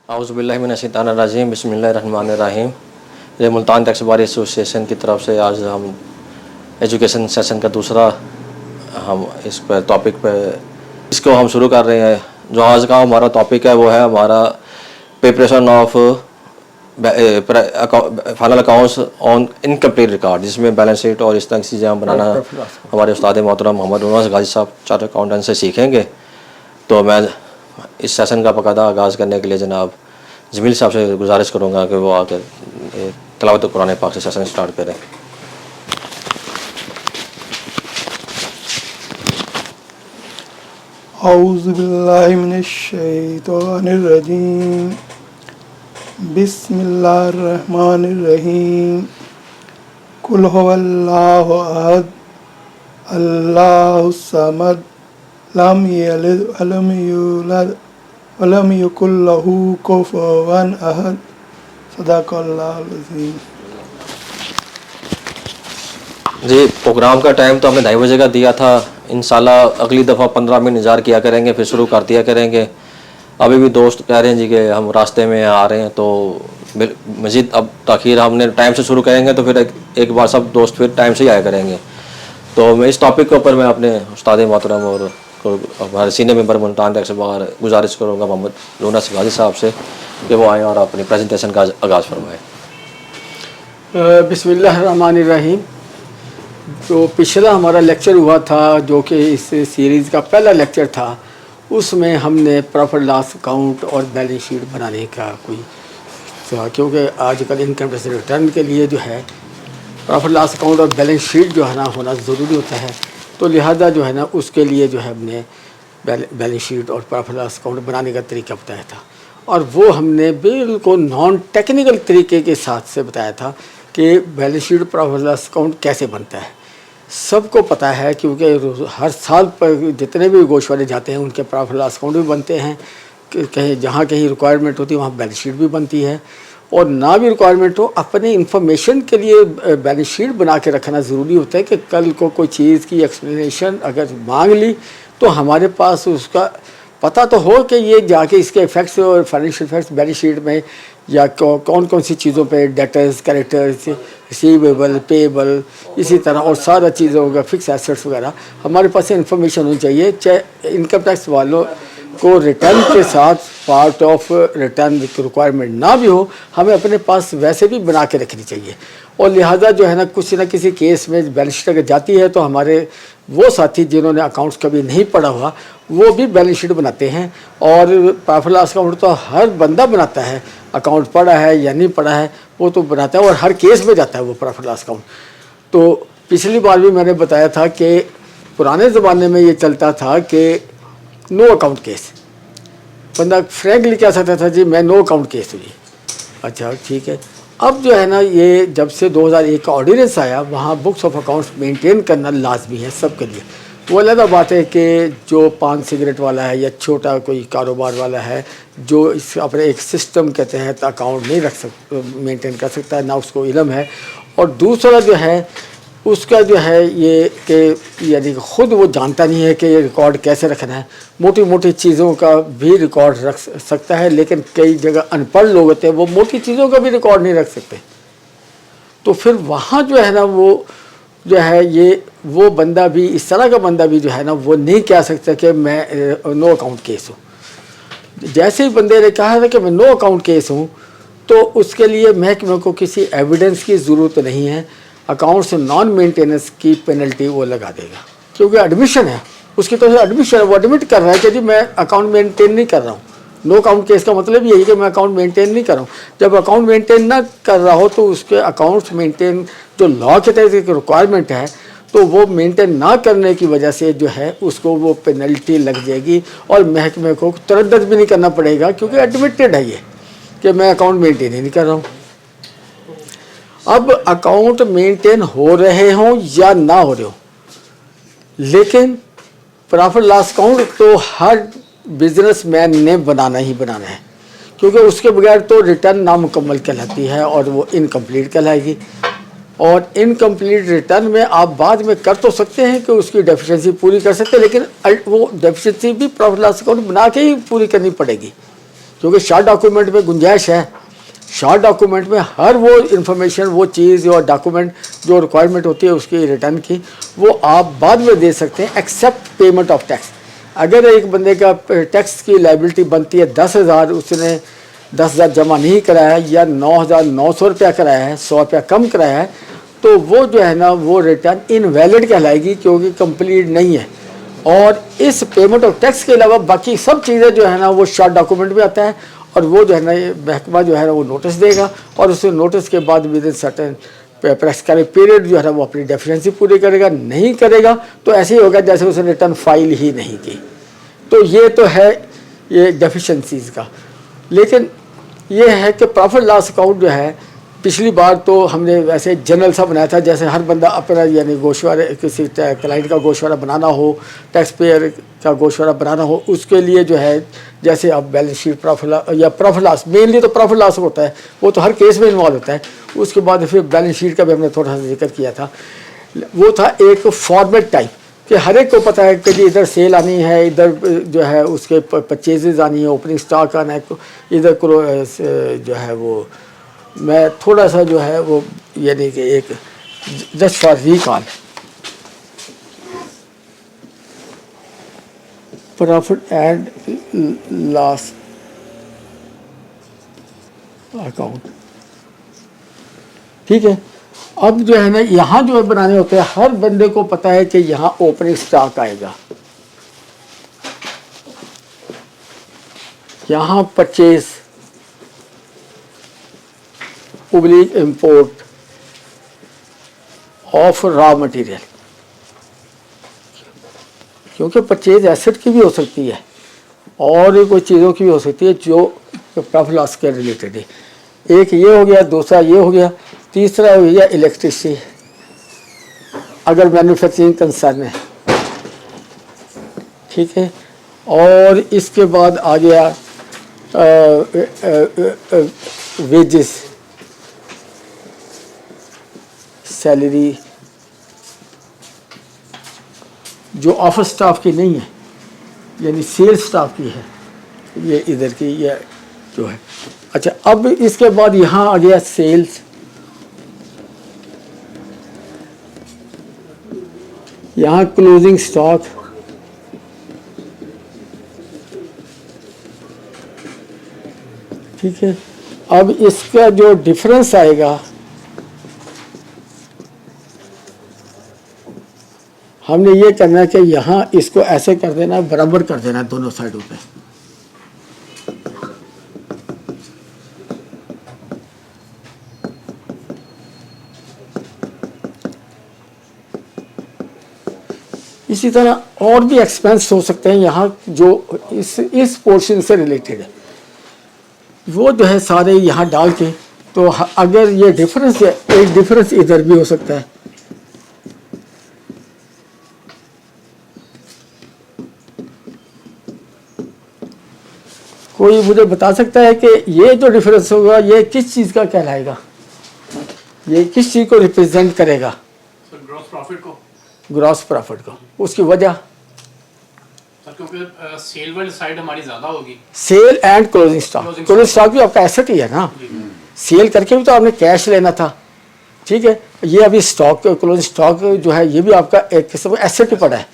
औज़ुबिल्लाहिमिनश्शैतानिर्रजीम बिस्मिल्लाहिर्रहमानिर्रहीम। ये Multan tax bar association की तरफ से आज हम एजुकेशन सेशन का दूसरा हम इस पर टॉपिक पे इसको हम शुरू कर रहे हैं। जो आज का हमारा टॉपिक है वो है हमारा preparation of final accounts on incomplete record, जिसमें बैलेंस शीट और इस तरह की चीज़ें हम बनाना हमारे उस्ताद मोहतरम मोहम्मद उन्वास गाजी साहब चार्टर्ड अकाउंटेंट से सीखेंगे। तो मैं इस सेशन का बाकायदा आगाज़ करने के लिए जनाब जमील साहब से गुजारिश करूँगा कि वो आकर तिलावत कुरान पाक से सेशन स्टार्ट करें। औज़ु बिल्लाहि मिनश्शैतानिर्रजीम बिस्मिल्लाहिर्रहमानिर्रहीम। कुल हुवल्लाहु अहद अल्लाहुस समद लम यलिद वलम यूलद वलम यकुल लहू कुफुवन अहद। सदाकल्लाहुल अज़ीम। जी, प्रोग्राम का टाइम तो हमने 2:30 बजे का दिया था। इंशाल्लाह अगली दफ़ा 15 मिनट इंतज़ार किया करेंगे, फिर शुरू कर दिया करेंगे। अभी भी दोस्त कह रहे हैं जी कि हम रास्ते में आ रहे हैं, तो मज़ीद अब ताख़ीर हमने टाइम से शुरू करेंगे तो फिर एक बार सब दोस्त फिर टाइम से ही आया करेंगे। तो मैं इस टॉपिक के ऊपर मैं अपने उस्ताद मोहतरम और हमारे senior member Multan tax bar गुजारिश करूँगा मोहम्मद उन्वास गाजी साहब से कि वो आएँ और अपनी प्रेजेंटेशन का आगाज़ फरमाएँ। बिस्मिल्लाहिर्रहमानिर्रहीम। जो पिछला हमारा लेक्चर हुआ था, जो कि इस सीरीज़ का पहला लेक्चर था, उसमें हमने प्रॉफिट लॉस अकाउंट और बैलेंस शीट बनाने का क्योंकि आजकल इनकम टैक्स रिटर्न के लिए जो है प्रॉफिट लॉस अकाउंट और बैलेंस शीट जो है ना होना ज़रूरी होता है। तो लिहाजा जो है ना उसके लिए जो है हमने बैलेंस शीट और प्रॉफिट लॉस अकाउंट बनाने का तरीका बताया था, और वो हमने बिल्कुल नॉन टेक्निकल तरीके के साथ से बताया था कि balance sheet profit loss account कैसे बनता है। सबको पता है क्योंकि हर साल पर जितने भी गोश्त वाले जाते हैं उनके प्रॉफिट लॉस अकाउंट भी बनते हैं। कहीं जहाँ कहीं रिक्वायरमेंट होती है वहाँ बैलेंस शीट भी बनती है, और ना भी रिक्वायरमेंट हो अपने इंफॉर्मेशन के लिए बैलेंस शीट बना के रखना ज़रूरी होता है कि कल को कोई चीज़ की एक्सप्लेनेशन अगर मांग ली तो हमारे पास उसका पता तो हो कि ये जाके इसके इफ़ेक्ट्स और फाइनेंशियल इफेक्ट्स बैलेंस शीट में या कौन कौन सी चीज़ों पे डेटर्स, कैरेक्टर्स, रिसीवेबल, पेबल, इसी तरह और सारा चीज़ों का फिक्स एसेट्स वगैरह हमारे पास इन्फॉर्मेशन होनी चाहिए। चाहे इनकम टैक्स वालों को रिटर्न के साथ पार्ट ऑफ रिटर्न रिक्वायरमेंट ना भी हो, हमें अपने पास वैसे भी बना के रखनी चाहिए। और लिहाजा जो है ना किसी केस में बैलेंस शीट अगर जाती है तो हमारे वो साथी जिन्होंने अकाउंट्स कभी नहीं पढ़ा हुआ वो भी बैलेंस शीट बनाते हैं, और प्रॉफिट लॉस अकाउंट तो हर बंदा बनाता है, अकाउंट पढ़ा है या नहीं पढ़ा है वो तो बनाता है, और हर केस में जाता है वो प्रॉफिट लॉस अकाउंट। तो पिछली बार भी मैंने बताया था कि पुराने ज़माने में ये चलता था कि नो अकाउंट केस, बंदा फ्रैंकली कह सकता था जी मैं नो अकाउंट केस हुई। अच्छा ठीक है। अब जो है ना ये जब से 2001 का ऑर्डिनेंस आया वहाँ बुक्स ऑफ अकाउंट्स मेंटेन करना लाजमी है सबके लिए। वो अलग बात है कि जो पान सिगरेट वाला है या छोटा कोई कारोबार वाला है जो इस अपने एक सिस्टम के तहत अकाउंट नहीं मेंटेन कर सकता है, ना उसको इल्म है, और दूसरा जो है उसका जो है ये कि यानी ख़ुद वो जानता नहीं है कि ये रिकॉर्ड कैसे रखना है। मोटी मोटी चीज़ों का भी रिकॉर्ड रख सकता है, लेकिन कई जगह अनपढ़ लोग होते हैं वो मोटी चीज़ों का भी रिकॉर्ड नहीं रख सकते। तो फिर वहाँ जो है ना वो जो है ये वो बंदा भी, इस तरह का बंदा भी जो है ना वो नहीं कह सकता कि मैं नो अकाउंट केस हूँ। जैसे ही बंदे ने कहा था कि मैं नो अकाउंट केस हूँ तो उसके लिए महकमे को किसी एविडेंस की ज़रूरत नहीं है। अकाउंट्स नॉन मेंटेनेंस की पेनल्टी वो लगा देगा, क्योंकि एडमिशन है उसकी तरफ से, एडमिशन है, वो एडमिट कर रहा है कि जी मैं अकाउंट मेंटेन नहीं कर रहा हूँ। नो अकाउंट केस का मतलब यही कि मैं अकाउंट मेंटेन नहीं कर रहा हूँ। जब अकाउंट मेंटेन ना कर रहा हो तो उसके अकाउंट्स मेंटेन जो लॉ के तहत एक रिक्वायरमेंट है तो वो मेंटेन ना करने की वजह से जो है उसको वो पेनल्टी लग जाएगी, और महकमे को तरद्दुद भी नहीं करना पड़ेगा क्योंकि एडमिटेड है ये कि मैं अकाउंट मेंटेन ही नहीं कर रहा हूँ। अब अकाउंट मेंटेन हो रहे हों या ना हो रहे हो, लेकिन प्रॉफिट लॉस अकाउंट तो हर बिजनेसमैन ने बनाना ही बनाना है, क्योंकि उसके बगैर तो रिटर्न नामुकम्मल कहलाती है और वो इनकम्प्लीट कहलाएगी। और इनकम्प्लीट रिटर्न में आप बाद में कर तो सकते हैं कि उसकी डेफिशिएंसी पूरी कर सकते हैं, लेकिन वो डेफिशिएंसी भी प्रॉफिट लॉस अकाउंट बना के ही पूरी करनी पड़ेगी, क्योंकि शॉर्ट डॉक्यूमेंट में गुंजाइश है। शॉर्ट डॉक्यूमेंट में हर वो इंफॉर्मेशन, वो चीज़ और डॉक्यूमेंट जो रिक्वायरमेंट होती है उसकी रिटर्न की, वो आप बाद में दे सकते हैं एक्सेप्ट पेमेंट ऑफ टैक्स। अगर एक बंदे का टैक्स की लाइबिलिटी बनती है 10,000, उसने 10,000 जमा नहीं कराया या 9,900 रुपया कराया है, 100 रुपया कम कराया है, तो वो जो है ना वो रिटर्न इनवैलिड कहलाएगी क्योंकि कंप्लीट नहीं है। और इस पेमेंट ऑफ टैक्स के अलावा बाकी सब चीज़ें जो है ना वो शॉर्ट डॉक्यूमेंट में आता है और वो जो है ना महकमा जो है ना वो नोटिस देगा और उस नोटिस के बाद with in certain prescribe period जो है ना वो अपनी डेफिशिएंसी पूरी करेगा। नहीं करेगा तो ऐसे ही होगा जैसे उसने रिटर्न फाइल ही नहीं की। तो ये तो है ये डेफिशिएंसीज का। लेकिन ये है कि प्रॉफिट लॉस अकाउंट जो है पिछली बार तो हमने वैसे जनरल सा बनाया था, जैसे हर बंदा अपना यानी गोशवारा, किसी क्लाइंट का गोशवारा बनाना हो, टैक्स पेयर का गोशवारा बनाना हो, उसके लिए जो है जैसे अब balance sheet profit loss, mainly तो प्रॉफिट लॉस होता है, वो तो हर केस में इन्वॉल्व होता है। उसके बाद फिर बैलेंस शीट का भी हमने थोड़ा सा जिक्र किया था। वो था एक फॉर्मेट टाइप कि हर एक को पता है कि इधर सेल आनी है, इधर जो है उसके परचेजेज आनी है, ओपनिंग स्टॉक आना है, इधर जो है वो मैं थोड़ा सा जो है वो यानी कि एक just for recall profit and loss account, ठीक है। अब जो है ना यहाँ जो बनाने होते हैं हर बंदे को पता है कि यहाँ ओपनिंग स्टॉक आएगा, यहाँ purchase, public import of raw material, क्योंकि परचेज एसेट की भी हो सकती है और कोई चीज़ों की भी हो सकती है जो प्रॉफिट लॉस के रिलेटेड है। एक ये हो गया, दूसरा ये हो गया, तीसरा हो गया इलेक्ट्रिसिटी अगर मैन्युफैक्चरिंग कंसर्न है, ठीक है। और इसके बाद आ गया वेजेस, सैलरी जो ऑफिस स्टाफ की नहीं है यानी सेल्स स्टाफ की है, ये इधर की ये जो है। अच्छा, अब इसके बाद यहाँ आ गया सेल्स, यहाँ क्लोजिंग स्टॉक, ठीक है। अब इसका जो डिफरेंस आएगा हमने ये करना है कि यहाँ इसको ऐसे कर देना, बराबर कर देना दोनों साइडों पे। इसी तरह और भी एक्सपेंस हो सकते हैं यहाँ जो इस पोर्शन से रिलेटेड है, वो जो है सारे यहाँ डाल के, तो अगर ये डिफरेंस है, एक डिफरेंस इधर भी हो सकता है। कोई मुझे बता सकता है कि ये जो डिफरेंस होगा ये किस चीज़ का कहलाएगा, ये किस चीज़ को रिप्रेजेंट करेगा? ग्रॉस प्रॉफिट को। ग्रॉस प्रॉफिट को। उसकी वजह सर क्योंकि सेल वाली साइड हमारी ज़्यादा होगी। Sale and closing stock, closing stock भी आपका एसेट ही है ना, सेल करके भी तो आपने कैश लेना था, ठीक है। ये अभी स्टॉक, क्लोजिंग स्टॉक जो है ये भी आपका एक किस्म का एसेट ही पड़ा है।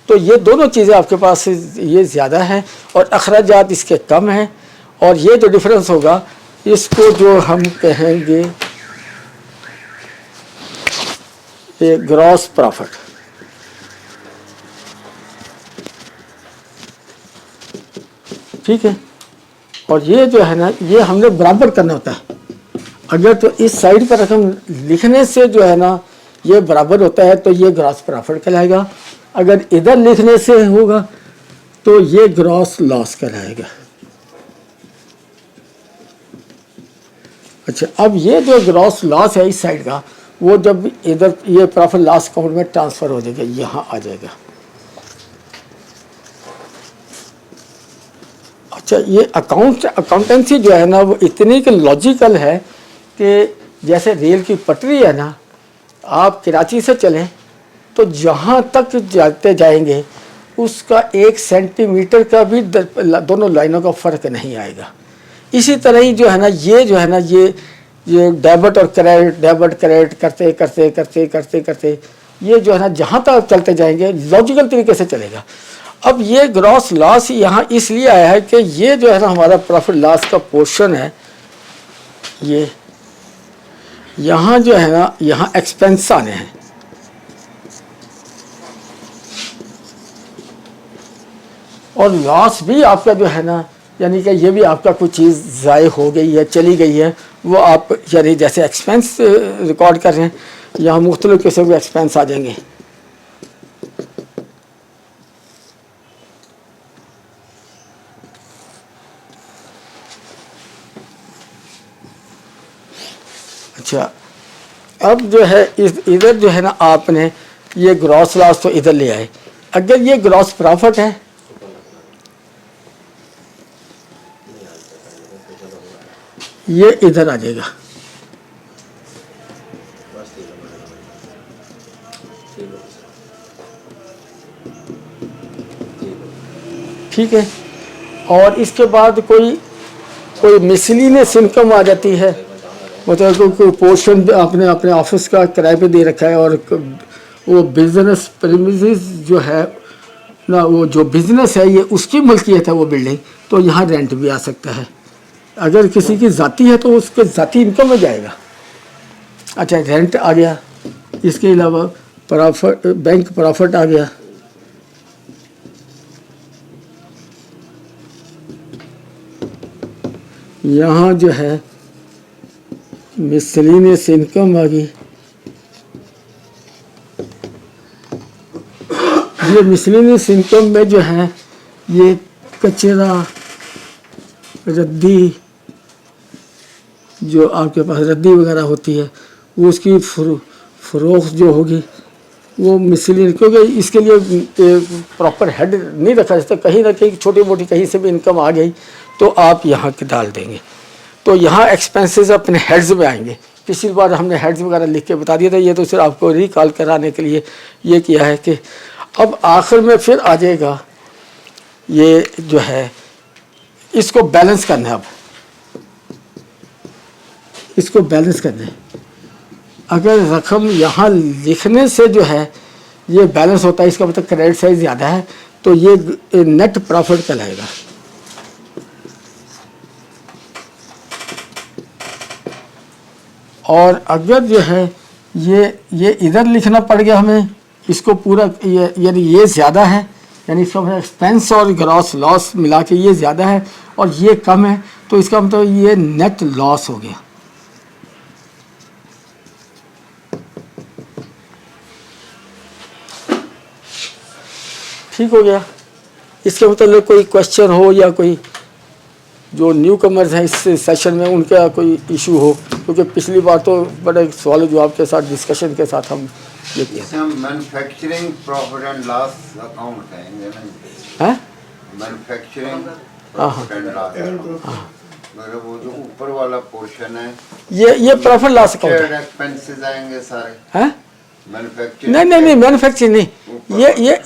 तो ये दोनों चीज़ें आपके पास ये ज़्यादा हैं और अखराजात इसके कम हैं, और ये जो डिफरेंस होगा इसको जो हम कहेंगे ये ग्रॉस प्रॉफिट, ठीक है। और ये जो है ना ये हमने बराबर करना होता है। अगर तो इस साइड पर रकम लिखने से जो है ना ये बराबर होता है तो ये ग्रॉस प्रॉफिट कहलाएगा, अगर इधर लिखने से होगा तो ये ग्रॉस लॉस कहलाएगा। अच्छा, अब ये जो ग्रॉस लॉस है इस साइड का, वो जब इधर ये प्रॉफिट लॉस अकाउंट में ट्रांसफर हो जाएगा, यहाँ आ जाएगा। अच्छा, ये अकाउंटेंसी जो है ना वो इतनी कि लॉजिकल है कि जैसे रेल की पटरी है ना, आप कराची से चलें तो जहाँ तक जाते जाएंगे उसका 1 सेंटीमीटर का भी दोनों लाइनों का फ़र्क नहीं आएगा। इसी तरह ही जो है ना ये डेबिट और क्रेडिट करते करते करते करते करते ये जो है ना जहाँ तक चलते जाएंगे लॉजिकल तरीके से चलेगा। अब ये ग्रॉस लॉस यहाँ इसलिए आया है कि ये जो है ना हमारा प्रॉफिट लॉस का पोर्शन है, ये यहाँ जो है ना यहाँ एक्सपेंस आने हैं, और लॉस भी आपका जो है ना यानी कि ये भी आपका कोई चीज़ ज़ाय हो गई है, चली गई है, वो आप यानी जैसे एक्सपेंस रिकॉर्ड कर रहे हैं, यहाँ मुख्तलिफ किस्म के एक्सपेंस आ जाएंगे। अच्छा, अब जो है इधर जो है ना आपने ये ग्रॉस लॉस तो इधर ले आए, अगर ये ग्रॉस प्रॉफिट है ये इधर आ जाएगा, ठीक है। और इसके बाद कोई मिसलिनियस इनकम आ जाती है, मतलब कोई पोर्शन आपने अपने ऑफिस का किराए पे दे रखा है और वो बिजनेस प्रीमिसेस जो है ना, वो जो बिजनेस है ये उसकी मुल्कियत है वो बिल्डिंग, तो यहाँ रेंट भी आ सकता है। अगर किसी की ज़ाती है तो उसके ज़ाती इनकम में जाएगा। अच्छा, रेंट आ गया, इसके अलावा प्रॉफिट, बैंक प्रॉफिट आ गया, यहाँ जो है मिसलिनियस इनकम आ गई। ये मिसलिनियस इनकम में जो है ये कचरा, रद्दी, जो आपके पास रद्दी वगैरह होती है वो उसकी फरोख्त जो होगी वो मिसलिनियस, क्योंकि इसके लिए प्रॉपर हेड नहीं रखा जाता, कहीं ना कहीं छोटी मोटी कहीं से भी इनकम आ गई तो आप यहाँ के डाल देंगे, तो यहाँ एक्सपेंसेस अपने हेड्स में आएंगे। पिछली बार हमने हेड्स वगैरह लिख के बता दिया था, ये तो सिर्फ आपको रिकॉल कराने के लिए ये किया है कि अब आखिर में फिर आ जाएगा ये जो है, इसको बैलेंस करना है। अब इसको बैलेंस करना है, अगर रकम यहाँ लिखने से जो है ये बैलेंस होता है, इसका मतलब क्रेडिट साइज ज़्यादा है, तो ये नेट प्रॉफिट कहलाएगा। और अगर जो है ये इधर लिखना पड़ गया हमें, इसको पूरा यानी ये ज़्यादा है, यानी इसका एक्सपेंस और ग्रॉस लॉस मिला के ये ज़्यादा है और ये कम है, तो इसका मतलब ये नेट लॉस हो गया। ठीक हो गया। इसके मतलब कोई क्वेश्चन हो या कोई जो न्यू कमर्स हैं इस सेशन में उनका कोई इशू हो, क्योंकि पिछली बार तो बड़े सवाल जवाब के साथ डिस्कशन के साथ हम ये किया। हम manufacturing profit and loss account कहेंगे ना, हैं? मैन्युफैक्चरिंग प्रॉफिट एंड लॉस, मतलब वो जो ऊपर वाला पोर्शन है ये प्रॉफिट लॉस अकाउंट है। एक्सपेंसेस आएंगे सारे, हैं? मैन्युफैक्चरिंग नहीं मैन्युफैक्चरिंग नहीं,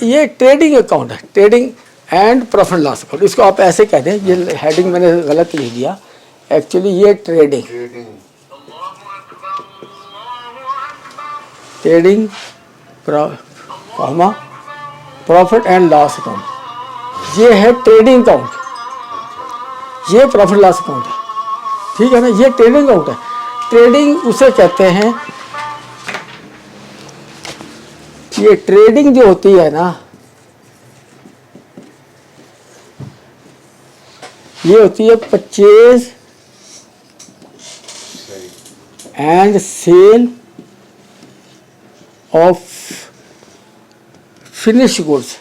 ये ट्रेडिंग अकाउंट है, trading and profit loss account, इसको आप ऐसे कह दें। ये हेडिंग मैंने गलत लिख दिया, एक्चुअली ये trading comma profit and loss account, ये है ट्रेडिंग अकाउंट, ये प्रॉफिट लॉस अकाउंट है, ठीक है ना। ये ट्रेडिंग अकाउंट है। ट्रेडिंग उसे कहते हैं, ये ट्रेडिंग जो होती है ना, ये होती है purchase and sale of finish goods.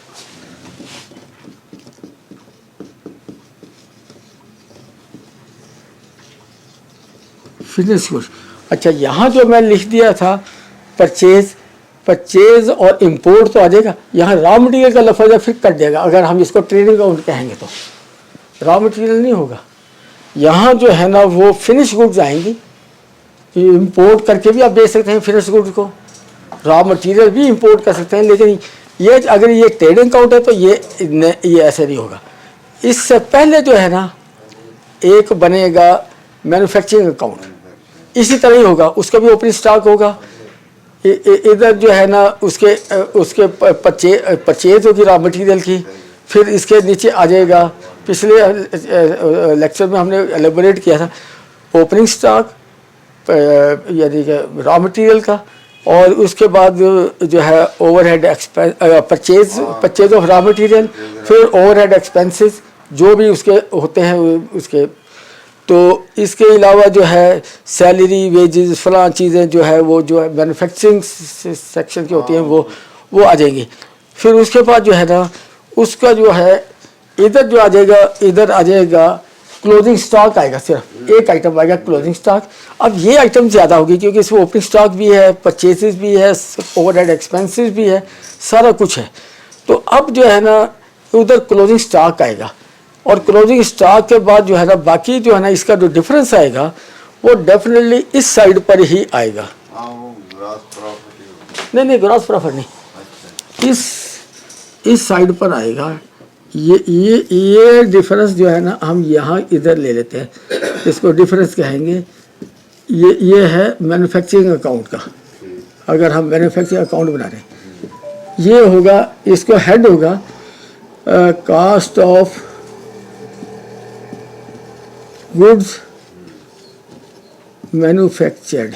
Finish goods, अच्छा यहाँ जो मैं लिख दिया था परचेज और इंपोर्ट तो आ जाएगा, यहाँ रॉ मटेरियल का लफ्ज़ है फिर कट जाएगा। अगर हम इसको ट्रेडिंग अकाउंट कहेंगे तो रॉ मटेरियल नहीं होगा, यहाँ जो है ना वो फिनिश गुड्स आएंगी। इंपोर्ट करके भी आप बेच सकते हैं फिनिश गुड्स को, रॉ मटेरियल भी इंपोर्ट कर सकते हैं, लेकिन ये अगर ये ट्रेडिंग अकाउंट है तो ये ऐसे नहीं होगा। इससे पहले जो है ना एक बनेगा मैन्युफैक्चरिंग अकाउंट। इसी तरह ही होगा, उसका भी ओपनिंग स्टॉक होगा। इधर जो है ना उसके परचेज होगी रॉ मटेरियल की, फिर इसके नीचे आ जाएगा, पिछले लेक्चर में हमने एलेबोरेट किया था ओपनिंग स्टॉक यानी कि रॉ मटेरियल का, और उसके बाद जो है overhead expense purchase of raw material, फिर ओवरहेड एक्सपेंसेस जो भी उसके होते हैं उसके। तो इसके अलावा जो है सैलरी वेजेस फलां चीज़ें जो है वो जो है मैन्युफैक्चरिंग सेक्शन की होती हैं वो आ जाएंगी। फिर उसके बाद जो है ना उसका जो है इधर जो आ जाएगा, इधर आ जाएगा क्लोजिंग स्टॉक आएगा, सिर्फ एक आइटम आएगा क्लोजिंग स्टॉक। अब ये आइटम ज़्यादा होगी क्योंकि इसमें ओपनिंग स्टॉक भी है, परचेसेस भी है, ओवरहेड एक्सपेंसेस भी है, सारा कुछ है। तो अब जो है ना उधर क्लोजिंग स्टॉक आएगा, और क्लोजिंग स्टॉक के बाद जो है ना बाकी जो है ना इसका जो डिफरेंस आएगा वो डेफिनेटली इस साइड पर ही आएगा। नहीं ग्रॉस प्रॉफिट नहीं, इस साइड पर आएगा। ये डिफरेंस जो है ना हम यहाँ इधर ले लेते हैं, इसको डिफरेंस कहेंगे। ये है मैन्युफैक्चरिंग अकाउंट का, अगर हम मैन्युफैक्चरिंग अकाउंट बना रहे हैं ये होगा, इसको हेड होगा कॉस्ट ऑफ गुड्स मैन्युफैक्चर्ड।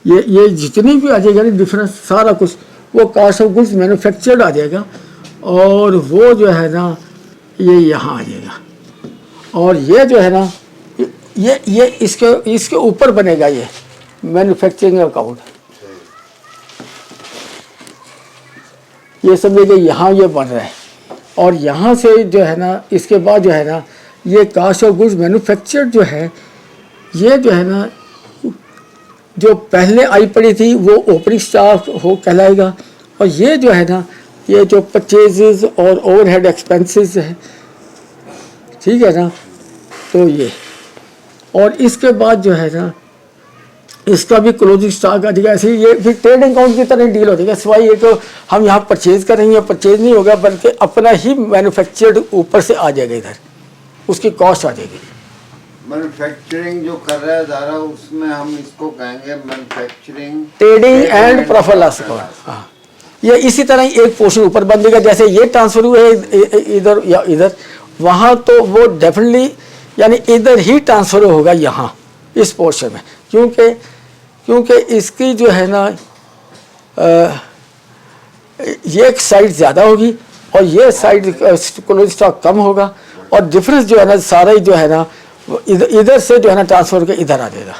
ये जितनी भी आ जाएगा ना डिफरेंस सारा कुछ वो कॉस्ट ऑफ गुड्स मैन्युफैक्चर्ड आ जाएगा, और वो जो है ना ये यहाँ आ जाएगा, और ये जो है ना ये इसके ऊपर बनेगा ये मैन्युफैक्चरिंग अकाउंट। ये समझिए यहाँ ये बन रहा है, और यहाँ से जो है ना इसके बाद जो है ना ये कॉस्ट ऑफ गुड्स मैन्युफैक्चर्ड जो है ये जो है ना जो पहले आई पड़ी थी वो ओपनिंग स्टॉक हो कहलाएगा, और ये जो है ना ये जो परचेजेस और ओवरहेड एक्सपेंसेस है, ठीक है ना। तो ये और इसके बाद जो है ना इसका भी क्लोजिंग स्टॉक आ जाएगा। ऐसे ये फिर ट्रेडिंग अकाउंट की तरह डील हो जाएगा, सिवाय ये तो हम यहाँ परचेज करेंगे, परचेज नहीं होगा बल्कि अपना ही मैन्युफैक्चर्ड ऊपर से आ जाएगा, इधर उसकी कॉस्ट आ जाएगी। मैन्युफैक्चरिंग जो कर रहा है दारा उसमें हम इसको कहेंगे manufacturing trading and profit loss account. हाँ, ये इसी तरह ही एक पोर्शन ऊपर बन जाएगा, जैसे ये ट्रांसफर हुए इधर या इधर, वहाँ तो वो डेफिनेटली यानी इधर ही ट्रांसफर होगा यहाँ इस पोर्शन में, क्योंकि इसकी जो है ना ये एक साइड ज़्यादा होगी और ये साइड क्लोजिंग स्टॉक कम होगा, और डिफरेंस जो है ना सारा ही जो है ना इधर से जो है ना ट्रांसफर के इधर आ जाएगा।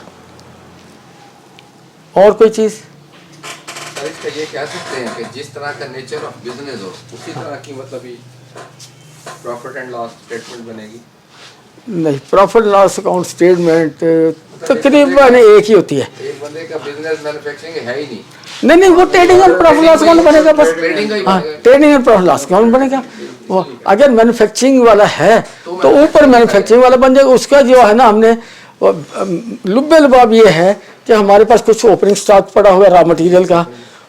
और कोई चीज़ सर इसका ये कह सकते हैं कि जिस तरह का नेचर ऑफ बिजनेस हो उसी तरह की मतलब ही प्रॉफिट एंड लॉस स्टेटमेंट बनेगी? नहीं, प्रॉफिट लॉस अकाउंट स्टेटमेंट तकरीबन एक ही होती है। एक बंदे का बिजनेस मैन्युफैक्चरिंग है ही नहीं। नहीं वो trading and profit loss account बनेगा बस। ट्रेडिंग हाँ, trading and profit loss account बनेगा। वो अगर मैन्युफैक्चरिंग वाला है तो ऊपर मैन्युफैक्चरिंग वाला बन जाएगा। उसका जो है ना हमने लुब्बे लुबाब ये है कि हमारे पास कुछ ओपनिंग स्टॉक पड़ा होगा रॉ मटेरियल का,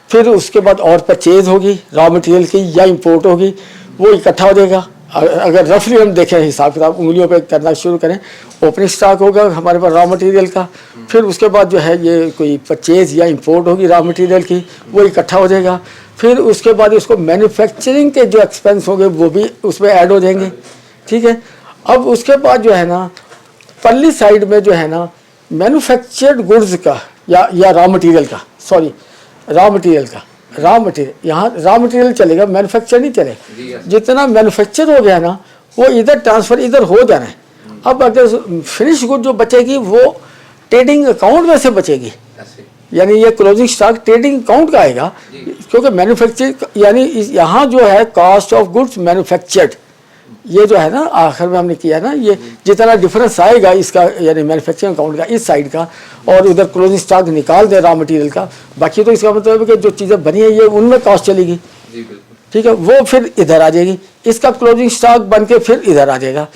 फिर उसके बाद और परचेज होगी रॉ मटेरियल की या इंपोर्ट होगी, वो इकट्ठा हो जाएगा। अगर रफली हम देखें हिसाब किताब उंगलियों पे करना शुरू करें, ओपनिंग स्टॉक होगा हमारे पास रॉ मटेरियल का, फिर उसके बाद जो है ये कोई परचेज या इंपोर्ट होगी रॉ मटेरियल की, वो इकट्ठा हो जाएगा। फिर उसके बाद उसको मैन्युफैक्चरिंग के जो एक्सपेंस होंगे वो भी उसमें ऐड हो जाएंगे, ठीक है। अब उसके बाद जो है ना पल्ली साइड में जो है ना मैन्युफैक्चर्ड गुड्स का या रॉ मटेरियल का, सॉरी रॉ मटेरियल यहाँ रॉ मटेरियल चलेगा, मैन्युफैक्चर नहीं चलेगा। जितना मैन्युफैक्चर हो गया ना वो इधर ट्रांसफ़र इधर हो जाना है। अब अगर फिनिश गुड जो बचेगी वो ट्रेडिंग अकाउंट में से बचेगी, यानी ये क्लोजिंग स्टॉक ट्रेडिंग अकाउंट का आएगा, क्योंकि मैन्युफैक्चर यानी यहाँ जो है कॉस्ट ऑफ गुड्स मैन्युफैक्चर्ड, ये जो है ना आखिर में हमने किया ना, ये जितना डिफरेंस आएगा इसका यानी मैन्युफैक्चरिंग अकाउंट का इस साइड का, और उधर क्लोजिंग स्टॉक निकाल दे रॉ मटेरियल का, बाकी तो इसका मतलब है कि जो चीज़ें बनी है ये उनमें कॉस्ट चलेगी, ठीक है, वो फिर इधर आ जाएगी। इसका क्लोजिंग स्टॉक बन के फिर इधर आ जाएगा,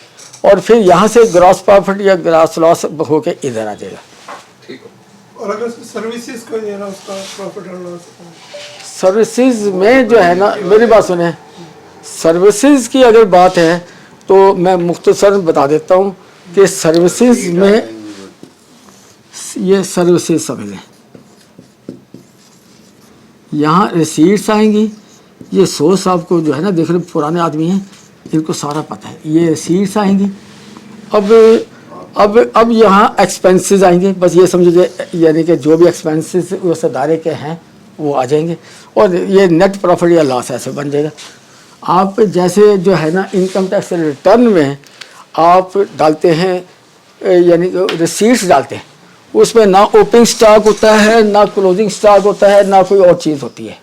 और फिर यहाँ से ग्रॉस प्रॉफिट या ग्रॉस लॉस होके इधर आ जाएगा। और अगर सर्विसेज को ये ना उसका प्रॉफिट और लॉस, सर्विसेज में जो है ना मेरी बात सुने, सर्विसेज की अगर बात है तो मैं मुख्तसर बता देता हूँ कि सर्विसेज में ये सर्विसेज समझें, यहाँ रिसीट्स आएंगी। ये सोच साहब को जो है ना, देख रहे पुराने आदमी हैं, इनको सारा पता है। ये रिसीट्स आएंगी। अब यहाँ एक्सपेंसेस आएंगे, बस ये समझिए, यानी कि जो भी एक्सपेंसेस उस अदारे के हैं वो आ जाएंगे, और ये नेट प्रॉफिट या लॉस ऐसे बन जाएगा। आप जैसे जो है ना इनकम टैक्स रिटर्न में आप डालते हैं, यानी कि रिसीट्स डालते हैं, उसमें ना ओपनिंग स्टॉक होता है, ना क्लोजिंग स्टॉक होता है, ना कोई और चीज़ होती है।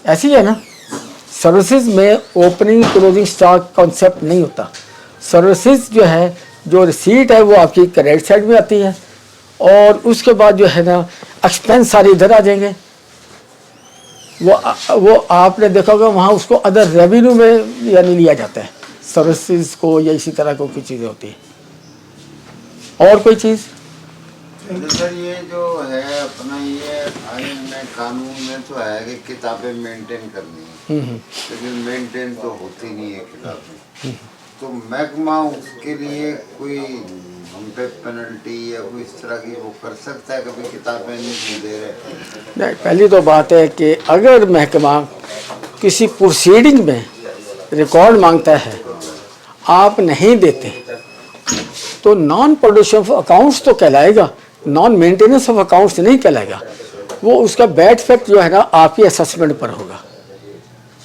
ऐसी है ना, सर्विसेज में ओपनिंग क्लोजिंग स्टॉक कॉन्सेप्ट नहीं होता। सर्विसेज जो है, जो रिसीट है वो आपकी क्रेडिट साइड में आती है, और उसके बाद जो है ना एक्सपेंस सारे इधर आ जाएंगे। वो आपने देखा होगा वहाँ उसको अदर रेवेन्यू में यानी लिया जाता है, सर्विसेज को, या इसी तरह को कुछ चीज़ें होती है। और कोई चीज़ सर ये जो है अपना, ये आइन में कानून में तो है कि किताबें मेंटेन करनी है, लेकिन मेंटेन तो होती नहीं है किताबें। तो महकमा उसके लिए कोई हम पे पेनल्टी या कोई इस तरह की वो कर सकता है? कभी किताबें नहीं दे रहे? नहीं, पहली तो बात है कि अगर महकमा किसी प्रोसीडिंग में रिकॉर्ड मांगता है, आप नहीं देते, तो नॉन प्रोड्यूशन ऑफ अकाउंट्स तो कहलाएगा, नॉन मेंटेनेंस ऑफ अकाउंट्स नहीं कहलाएगा। वो उसका बैड इफेक्ट जो है ना आपकी असेसमेंट पर होगा,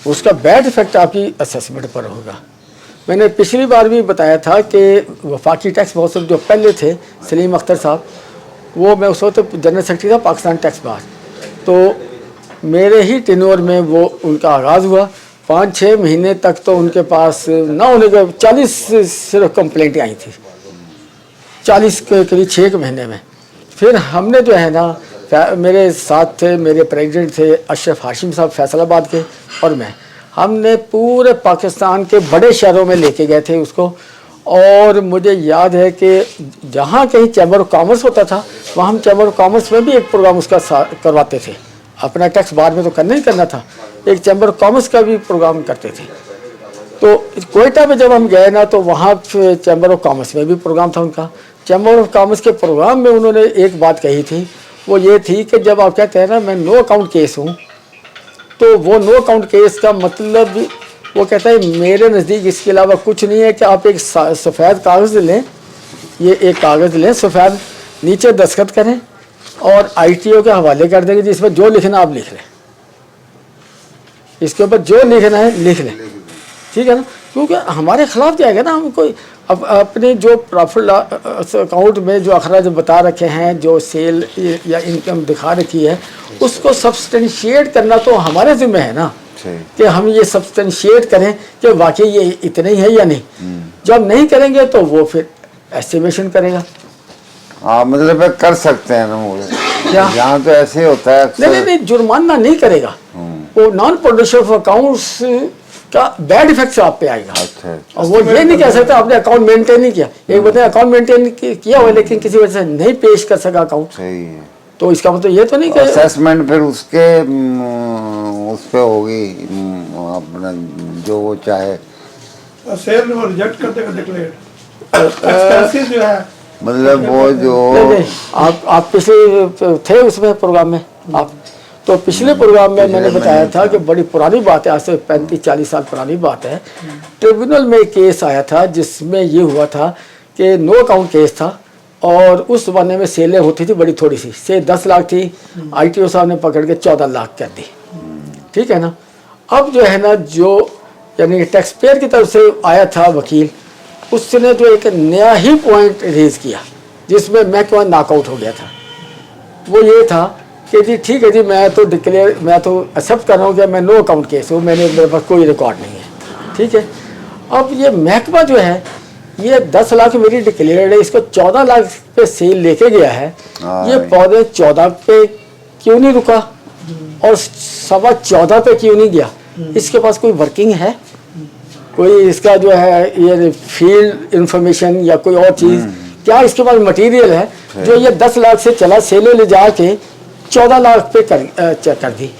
उसका बैड इफेक्ट आपकी असेसमेंट पर होगा। मैंने पिछली बार भी बताया था कि वफाकी टैक्स मौसम जो पहले थे सलीम अख्तर साहब, वो मैं उस वक्त जनरल सेक्रेटरी था पाकिस्तान टैक्स बार, तो मेरे ही टेन्योर में वो उनका आगाज़ हुआ। 5-6 महीने तक तो उनके पास ना होने के 40 सिर्फ कंप्लेंटें आई थी, 40 के करीब 6 महीने में। फिर हमने जो है ना, मेरे साथ थे, मेरे प्रेसिडेंट थे अशरफ हाशिम साहब फैसलाबाद के, और मैं, हमने पूरे पाकिस्तान के बड़े शहरों में लेके गए थे उसको। और मुझे याद है कि जहाँ कहीं चैम्बर ऑफ कॉमर्स होता था, वहाँ हम चैम्बर ऑफ कॉमर्स में भी एक प्रोग्राम उसका करवाते थे। अपना टैक्स बार में तो करना ही करना था, एक चैम्बर ऑफ कॉमर्स का भी प्रोग्राम करते थे। तो कोयटा में जब हम गए ना, तो वहाँ चैम्बर ऑफ कॉमर्स में भी प्रोग्राम था उनका। चैम्बर ऑफ कॉमर्स के प्रोग्राम में उन्होंने एक बात कही थी, वो ये थी कि जब आप कहते हैं ना मैं नो अकाउंट केस हूँ, तो वो नो अकाउंट केस का मतलब वो कहता है मेरे नज़दीक इसके अलावा कुछ नहीं है कि आप एक सफ़ेद कागज़ लें, ये एक कागज़ लें सफ़ेद, नीचे दस्तखत करें और ITO के हवाले कर देंगे, जिसमें जो लिखना आप लिख लें, इसके ऊपर जो लिखना है लिख लें, ठीक है ना। क्योंकि हमारे खिलाफ जाएगा ना, हम कोई अपने जो प्रॉफिट अकाउंट में जो अखराज बता रखे हैं, जो सेल या इनकम दिखा रखी है, उसको सब्सटेंशिएट करना तो हमारे ज़िम्मे है ना, कि हम ये सब्सटेंशिएट करें कि वाकई ये इतने ही है या नहीं। जब नहीं करेंगे तो वो फिर एस्टिमेशन करेगा। हाँ, मतलब कर सकते हैं ना मुझे, क्या यहाँ तो ऐसे होता है नहीं, जुर्माना नहीं करेगा, वो नॉन प्रोड्यूसर ऑफ अकाउंट्स का बैड इफेक्ट आप पे आएगा। अच्छा। और वो ये नहीं कह सकता आपने अकाउंट मेंटेन नहीं किया। एक बताए अकाउंट मेंटेन किया हुआ लेकिन किसी वजह से नहीं पेश कर सका अकाउंट, सही है, तो इसका मतलब ये तो नहीं कि असेसमेंट फिर उसके उस पे होगी, अपना जो वो चाहे, सेल वो रिजेक्ट कर देगा डिक्लेयर एक्सपेंसेस जो है, मतलब वो जो नहीं, आप पिछले थे उसमें प्रोग्राम में आप, तो पिछले प्रोग्राम में मैंने बताया था कि बड़ी पुरानी बात है, आज से 35-40 साल पुरानी बात है। ट्रिब्यूनल में केस आया था जिसमें ये हुआ था कि नो अकाउंट केस था, और उस ज़माने में सेलें होती थी बड़ी थोड़ी सी, से 10 लाख थी, ITO साहब ने पकड़ के 14 लाख कर दी, ठीक है ना। अब जो है ना, जो यानी टैक्स पेयर की तरफ से आया था वकील, उसने जो एक नया ही पॉइंट रेज किया जिसमें महकमा नॉकआउट हो गया था, वो ये था कि जी ठीक है जी, मैं तो एक्सेप्ट कर रहा हूँ कि मैं नो अकाउंट केस हूँ, मेरे पास कोई रिकॉर्ड नहीं है, ठीक है। अब ये महकमा जो है, ये 10 लाख मेरी डिक्लेयर्ड है, इसको 14 लाख पे सेल लेके गया है, ये पौधे 14 पे क्यों नहीं रुका और 14.25 पे क्यों नहीं गया? इसके पास कोई वर्किंग है, कोई इसका जो है ये फील्ड इंफॉर्मेशन या कोई और चीज़, क्या इसके पास मटेरियल है जो ये 10 लाख से चला सेले ले जा के 14 लाख पे कर दी?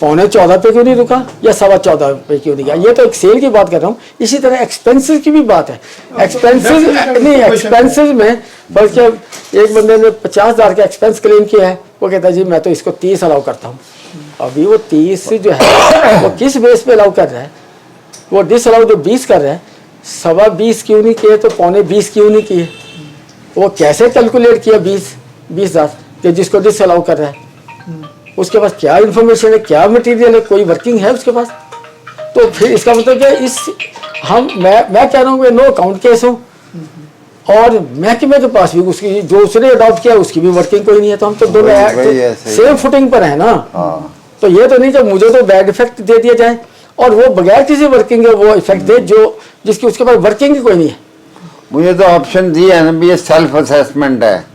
14.25 पे क्यों नहीं रुका या 14.25 पे क्यों नहीं गया? ये तो एक सेल की बात कर रहा हूँ। इसी तरह एक्सपेंसेस की भी बात है। एक्सपेंसेस नहीं, एक्सपेंसेस में बस क्या, एक बंदे ने 50,000 का एक्सपेंस क्लेम किया है, वो कहता है जी मैं तो इसको 30 अलाउ करता हूँ। अभी वो 30 जो है वो किस बेस पे अलाउ कर रहा है? वो डिस अलाउ जो 20 कर रहा है, 20.25 क्यों नहीं किए तो 20.25 क्यों नहीं किए? वो कैसे कैलकुलेट किया 20,000 कि जिसको डिस अलाउ कर रहा है? उसके पास क्या इन्फॉर्मेशन है, क्या मटेरियल है, कोई वर्किंग है उसके पास? तो फिर इसका मतलब क्या, इस मैं कह रहा हूँ नो अकाउंट केस हो, और महकमे के पास भी उसकी जो उसने अडॉप्ट किया उसकी भी वर्किंग कोई नहीं है, तो हम तो दोनों सेम फुटिंग पर है ना। तो ये तो नहीं कि मुझे तो बैड इफेक्ट दे दिया जाए और वो बगैर किसी वर्किंग है वो इफेक्ट दे जो जिसकी उसके पास वर्किंग ही कोई नहीं है। मुझे तो ऑप्शन दिया है ना भी, ये सेल्फ असेसमेंट है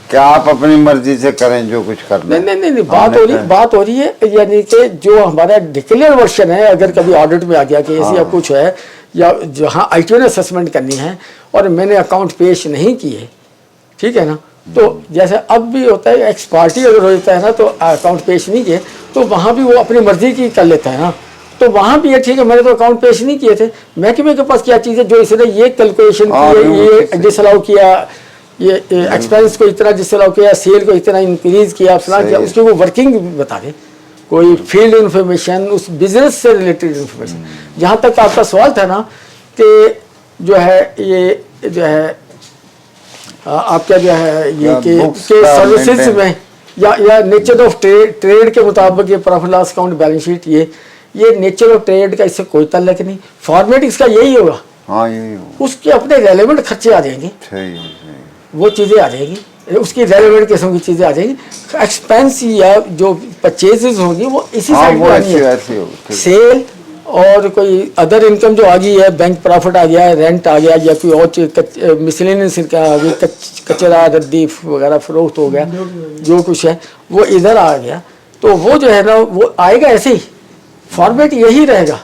कि आप अपनी मर्जी से करें जो कुछ करना। नहीं, बात हो रही है यानी कि जो हमारा डिक्लेयर वर्जन है, अगर कभी ऑडिट में आ गया कि ऐसी कुछ है या जहाँ आईटीओ ने असेसमेंट करनी है और मैंने अकाउंट पेश नहीं किए, ठीक है ना, तो जैसे अब भी होता है एक्स पार्टी अगर हो जाता है ना तो अकाउंट पेश नहीं किए तो वहाँ भी वो अपनी मर्जी की कर लेता है ना, तो वहाँ भी ये ठीक है, मैंने तो अकाउंट पेश नहीं किए थे, महकमे के पास क्या चीज़ है जो इसने ये कैलकुलेशन की, ये डिसअलाउ किया, ये एक्सपेंस को इतना डिसअलाउ किया, सेल को इतना इंक्रीज किया, फला किया, उसकी वो वर्किंग बता दे, कोई फील्ड इंफॉर्मेशन, उस बिजनेस से रिलेटेड इंफॉर्मेशन। जहाँ तक आपका सवाल था ना कि जो है ये जो है आपका जो है ये कि सर्विसेज में या नेचर ऑफ ट्रेड के मुताबिक ये profit loss account balance sheet ये नेचर ऑफ ट्रेड का इससे कोई ताल्लुक नहीं, फॉर्मेट इसका यही होगा। हाँ यही होगा, उसके अपने रेलेवेंट खर्चे आ जाएंगे, वो चीज़ें आ जाएगी, उसकी रेलेवेंट किस्म की चीज़ें आ जाएंगी। एक्सपेंस या जो परचेजेस होंगी वो इसी साइड में आनी है। सेल और कोई अदर इनकम जो आ गई है, बैंक प्रॉफिट आ गया है, रेंट आ गया या कोई और चीज़ मिसलेनियस इनकम आ गई, कचरा रद्दी वगैरह फरोख्त हो गया, जो कुछ है वो इधर आ गया, तो वो जो है ना वो आएगा ऐसे ही, फॉर्मेट यही रहेगा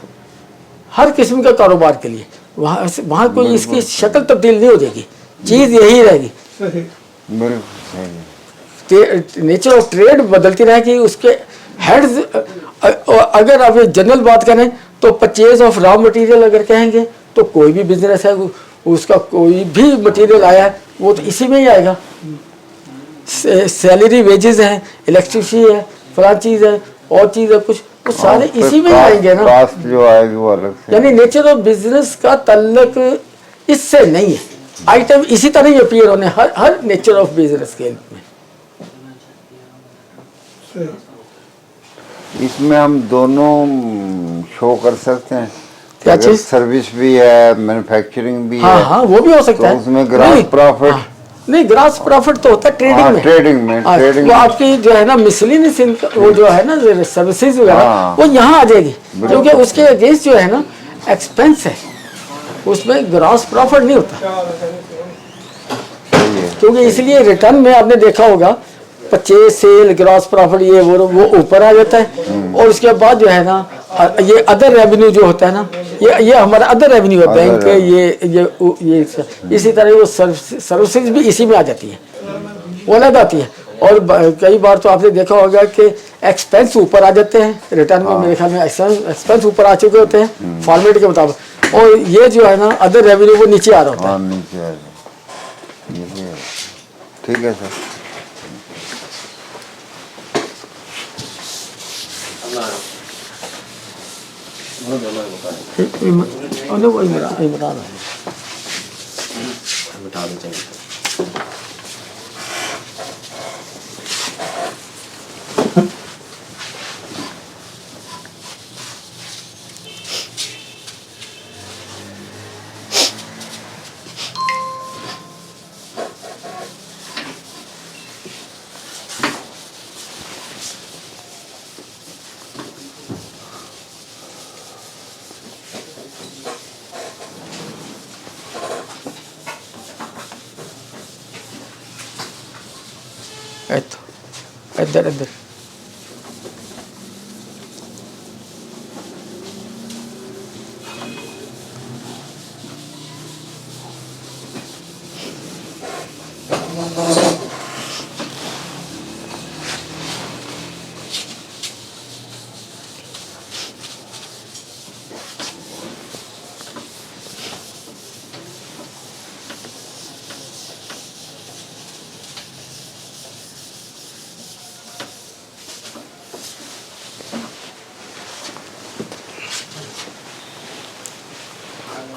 हर किस्म का कारोबार के लिए। वहाँ कोई इसकी शक्ल तब्दील नहीं हो जाएगी, चीज़ यही रहेगी। नेचर ऑफ ट्रेड बदलती रहेगी, उसके हेड्स अगर आप जनरल बात करें तो परचेज ऑफ रॉ मटेरियल अगर कहेंगे तो कोई भी बिजनेस है उसका कोई भी मटेरियल आया है वो तो इसी में ही आएगा। सैलरी वेजेस हैं, इलेक्ट्रिसिटी है, फलां चीज़ है और चीज़ है, कुछ वो सारे इसी में ही आएंगे ना, कास्ट जो आएगी वो अलग से। यानी नेचर ऑफ बिजनेस का ताल्लुक इससे नहीं है, आइटम इसी तरह ही अपीयर होने हर नेचर ऑफ बिजनेस के में। इसमें हम दोनों शो कर सकते हैं, क्या अगर चीज? सर्विस भी है, मैन्युफैक्चरिंग भी है, हाँ वो भी हो सकता तो है। उसमें ग्रॉस प्रॉफिट नहीं, ग्रॉस प्रॉफिट तो होता है ट्रेडिंग में। ट्रेडिंग वो आपकी जो है ना मिसलिनियस वो जो है ना सर्विसेज वगैरह वो यहाँ आ जाएगी, क्योंकि उसके अगेंस्ट जो है ना एक्सपेंस है, उसमें ग्रॉस प्रॉफिट नहीं होता, क्योंकि इसलिए रिटर्न में आपने देखा होगा परचेज सेल ग्रॉस प्रॉफिट ये वो ऊपर आ जाता है, और उसके बाद जो है ना ये अदर रेवेन्यू जो होता है ना ये हमारा अदर रेवेन्यू है, बैंक ये इसी तरह वो सर्विसेज भी इसी में आ जाती है, वो अलग आती है। और कई बार तो आपने देखा होगा कि एक्सपेंस ऊपर आ जाते हैं रिटर्न में, मेरे ख्याल में एक्सपेंस ऊपर आ चुके होते हैं फॉर्मेट के मुताबिक, और ये जो है ना अदर रेवेन्यू वो नीचे आ रहा होता है। नीचे आ जाए, ठीक है सर। इमरान बता दो चाहिए। इधर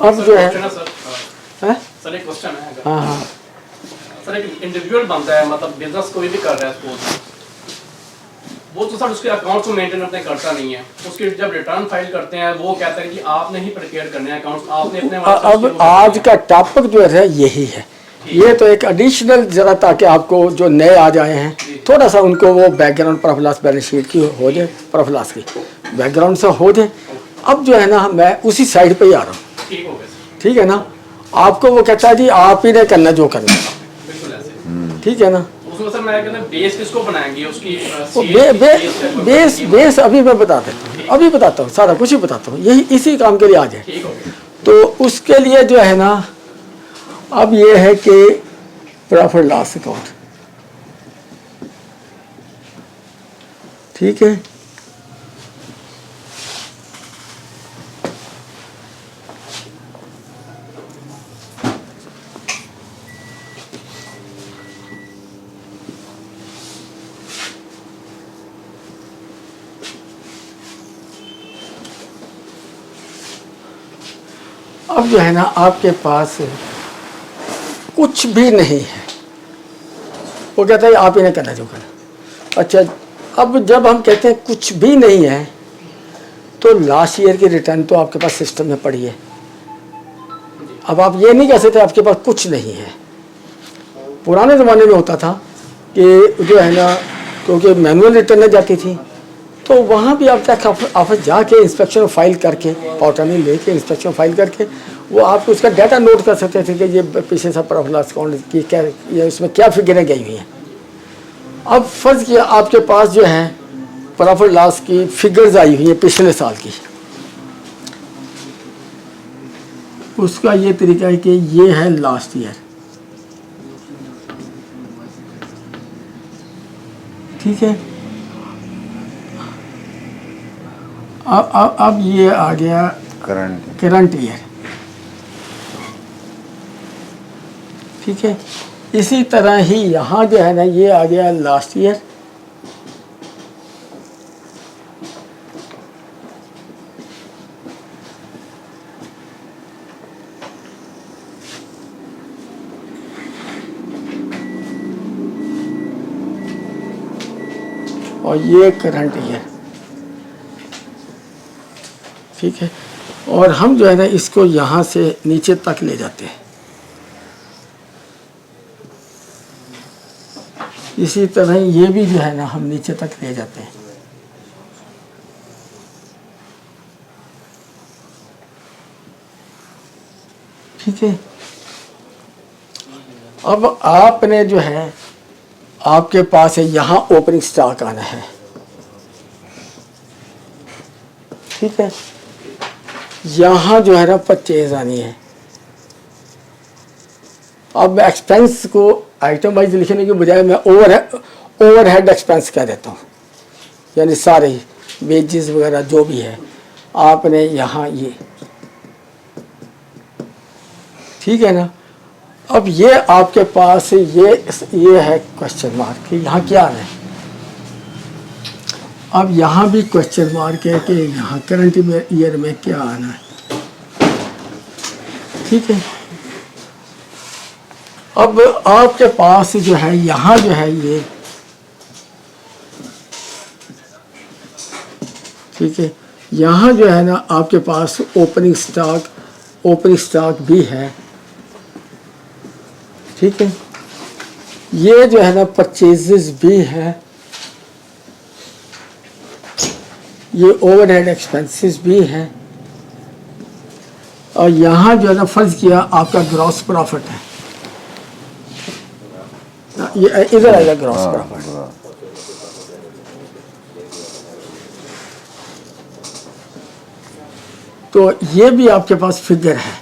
अब जो है क्वेश्चन है सर, हैं? सर एक क्वेश्चन है अगर- हाँ हाँ सर एक इंडिविजुअल बनता है, मतलब बिजनेस कोई भी कर रहा है सपोज, वो तो सर उसके अकाउंट्स को मेंटेन अपने करता नहीं है, उसके जब रिटर्न फाइल करते हैं वो कहता है कि आपने ही प्रिपेयर करने हैं अकाउंट्स, आपने अपने अब आज का टॉपिक जो है यही है। ये तो एक एडिशनल जरा, ताकि आपको जो नए आ जाए हैं थोड़ा सा उनको वो background profit loss balance sheet की हो जाए, प्रॉफिट लॉस की बैकग्राउंड से हो जाए। अब जो है ना मैं उसी साइड पे ही आ रहा हूँ, ठीक हो गया सर, ठीक है ना। आपको वो कहता है जी आप ही ने करना जो करना है, बिल्कुल ऐसे। ठीक है ना। उसमें सर मैं कहता हूं बेस किसको बनाएंगे उसकी वो बेस अभी मैं बता देता हूँ, अभी बताता हूँ, सारा कुछ ही बताता हूँ, यही इसी काम के लिए आ जाए। ठीक हो गया। तो उसके लिए जो है ना अब ये है कि प्रॉफिट लॉस अकाउंट, ठीक है। अब जो है ना आपके पास कुछ भी नहीं है, वो कहता है आप ही ने करना जो करना। अच्छा, अब जब हम कहते हैं कुछ भी नहीं है तो लास्ट ईयर की रिटर्न तो आपके पास सिस्टम में पड़ी है। अब आप ये नहीं कह सकते आपके पास कुछ नहीं है। पुराने ज़माने में होता था कि जो है ना, क्योंकि मैनुअल रिटर्न जाती थी तो वहाँ भी आप तक ऑफिस जाके इंस्पेक्शन फाइल करके, पॉर्टनी लेके इंस्पेक्शन फाइल करके वो आप उसका डाटा नोट कर सकते थे कि ये पीछे सा प्रॉफिट लॉस अकाउंट की क्या, ये इसमें क्या फिगरें गई हुई हैं। अब फर्ज किया आपके पास जो है प्रॉफिट लॉस की फिगर्स आई हुई है पिछले साल की, उसका ये तरीका है कि ये है लास्ट ईयर, ठीक है। अब ये आ गया करंट ईयर, ठीक है। इसी तरह ही यहाँ जो है ना ये आ गया लास्ट ईयर, और ये करंट ईयर, ठीक है। और हम जो है ना इसको यहाँ से नीचे तक ले जाते हैं। इसी तरह ये भी जो है ना हम नीचे तक ले जाते हैं, ठीक है। अब आपने जो है आपके पास है यहाँ ओपनिंग स्टॉक आना है, ठीक है। यहाँ जो है ना परचेज आनी है। अब मैं एक्सपेंस को आइटम वाइज लिखने के बजाय मैं ओवरहेड एक्सपेंस कह देता हूँ, यानी सारे वेजेस वगैरह जो भी है आपने यहाँ ये, ठीक है ना। अब ये आपके पास ये है क्वेश्चन मार्क कि यहाँ क्या आना है। अब यहाँ भी क्वेश्चन मार्क है कि यहाँ करंट ईयर में क्या आना है, ठीक है। अब आपके पास जो है यहाँ जो है ये, ठीक है। यहाँ जो है ना आपके पास ओपनिंग स्टॉक भी है, ठीक है। ये जो है ना परचेजेस भी है, ये ओवरहेड एक्सपेंसेस भी हैं, और यहाँ जो है ना फर्ज किया आपका ग्रॉस प्रॉफिट है, ये इधर आएगा ग्रॉस प्रॉफिट। तो ये भी आपके पास फिगर है,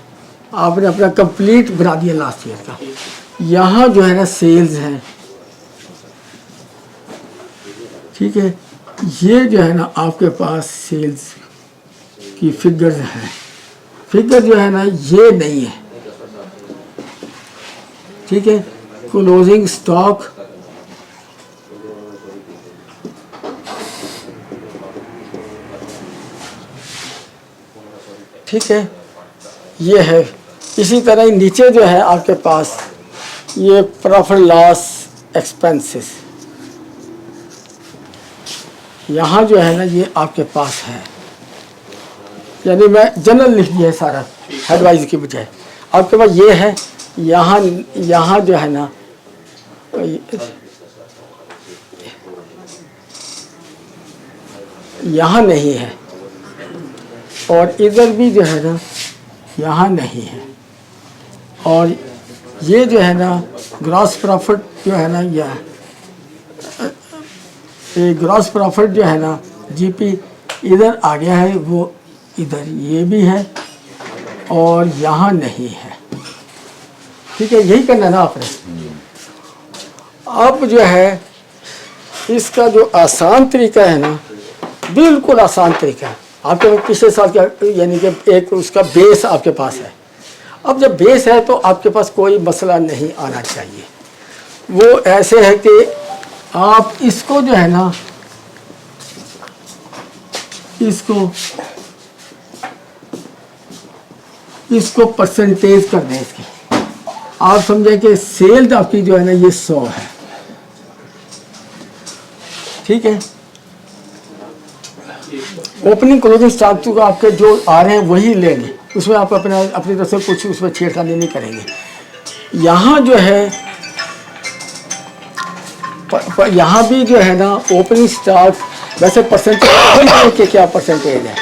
आपने अपना कंप्लीट बना दिया लास्ट ईयर का। यहाँ जो है ना सेल्स हैं, ठीक है। ये जो है ना आपके पास सेल्स की फिगर्स हैं, फिगर जो है ना ये नहीं है, ठीक है। क्लोजिंग स्टॉक, ठीक है। ये है। इसी तरह ही नीचे जो है आपके पास ये प्रॉफिट लॉस एक्सपेंसेस, यहाँ जो है ना ये आपके पास है, यानी मैं जनरल लिख दिया है सारा हेडवाइज की बजाय। आपके पास ये है, यहाँ जो है ना यहाँ नहीं है, और इधर भी जो है ना यहाँ नहीं है, और ये जो है ना ग्रॉस प्रॉफिट जो है ना ये ग्रॉस प्रॉफिट जो है ना जीपी इधर आ गया है, वो इधर ये भी है और यहाँ नहीं है। ठीक है, यही करना ना आपने। अब जो है इसका जो आसान तरीका है ना, बिल्कुल आसान तरीका है। आपके पिछले साल का यानी कि एक उसका बेस आपके पास है। अब जब बेस है तो आपके पास कोई मसला नहीं आना चाहिए। वो ऐसे है कि आप इसको जो है ना, इसको परसेंटेज कर दें इसकी। आप समझे कि सेल आपकी जो है ना ये 100 है, ठीक है। ओपनिंग क्लोजिंग स्टॉक तो आपके जो आ रहे हैं वही लेंगे, उसमें आप अपनी तरफ से कुछ उसमें छेड़खानी नहीं करेंगे। यहाँ जो है यहाँ भी जो है ना ओपनिंग स्टॉक वैसे परसेंटेज के क्या परसेंटेज है,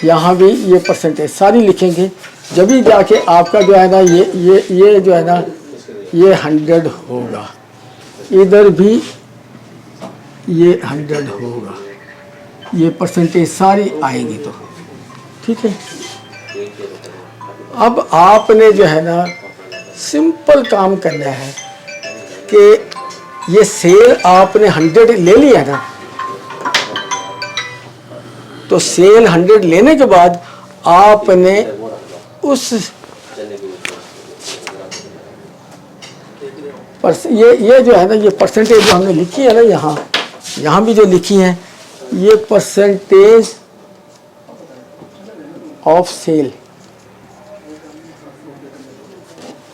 यहाँ भी ये परसेंटेज सारी लिखेंगे, जब भी जाके आपका जो है ना ये जो है ना ये 100 होगा, इधर भी ये 100 होगा, ये परसेंटेज सारी आएंगी तो ठीक है। अब आपने जो है ना सिंपल काम करना है कि ये सेल आपने 100 ले लिया ना, तो सेल 100 लेने के बाद आपने उस ये जो है ना ये परसेंटेज जो हमने लिखी है ना, यहाँ भी जो लिखी है ये परसेंटेज ऑफ सेल,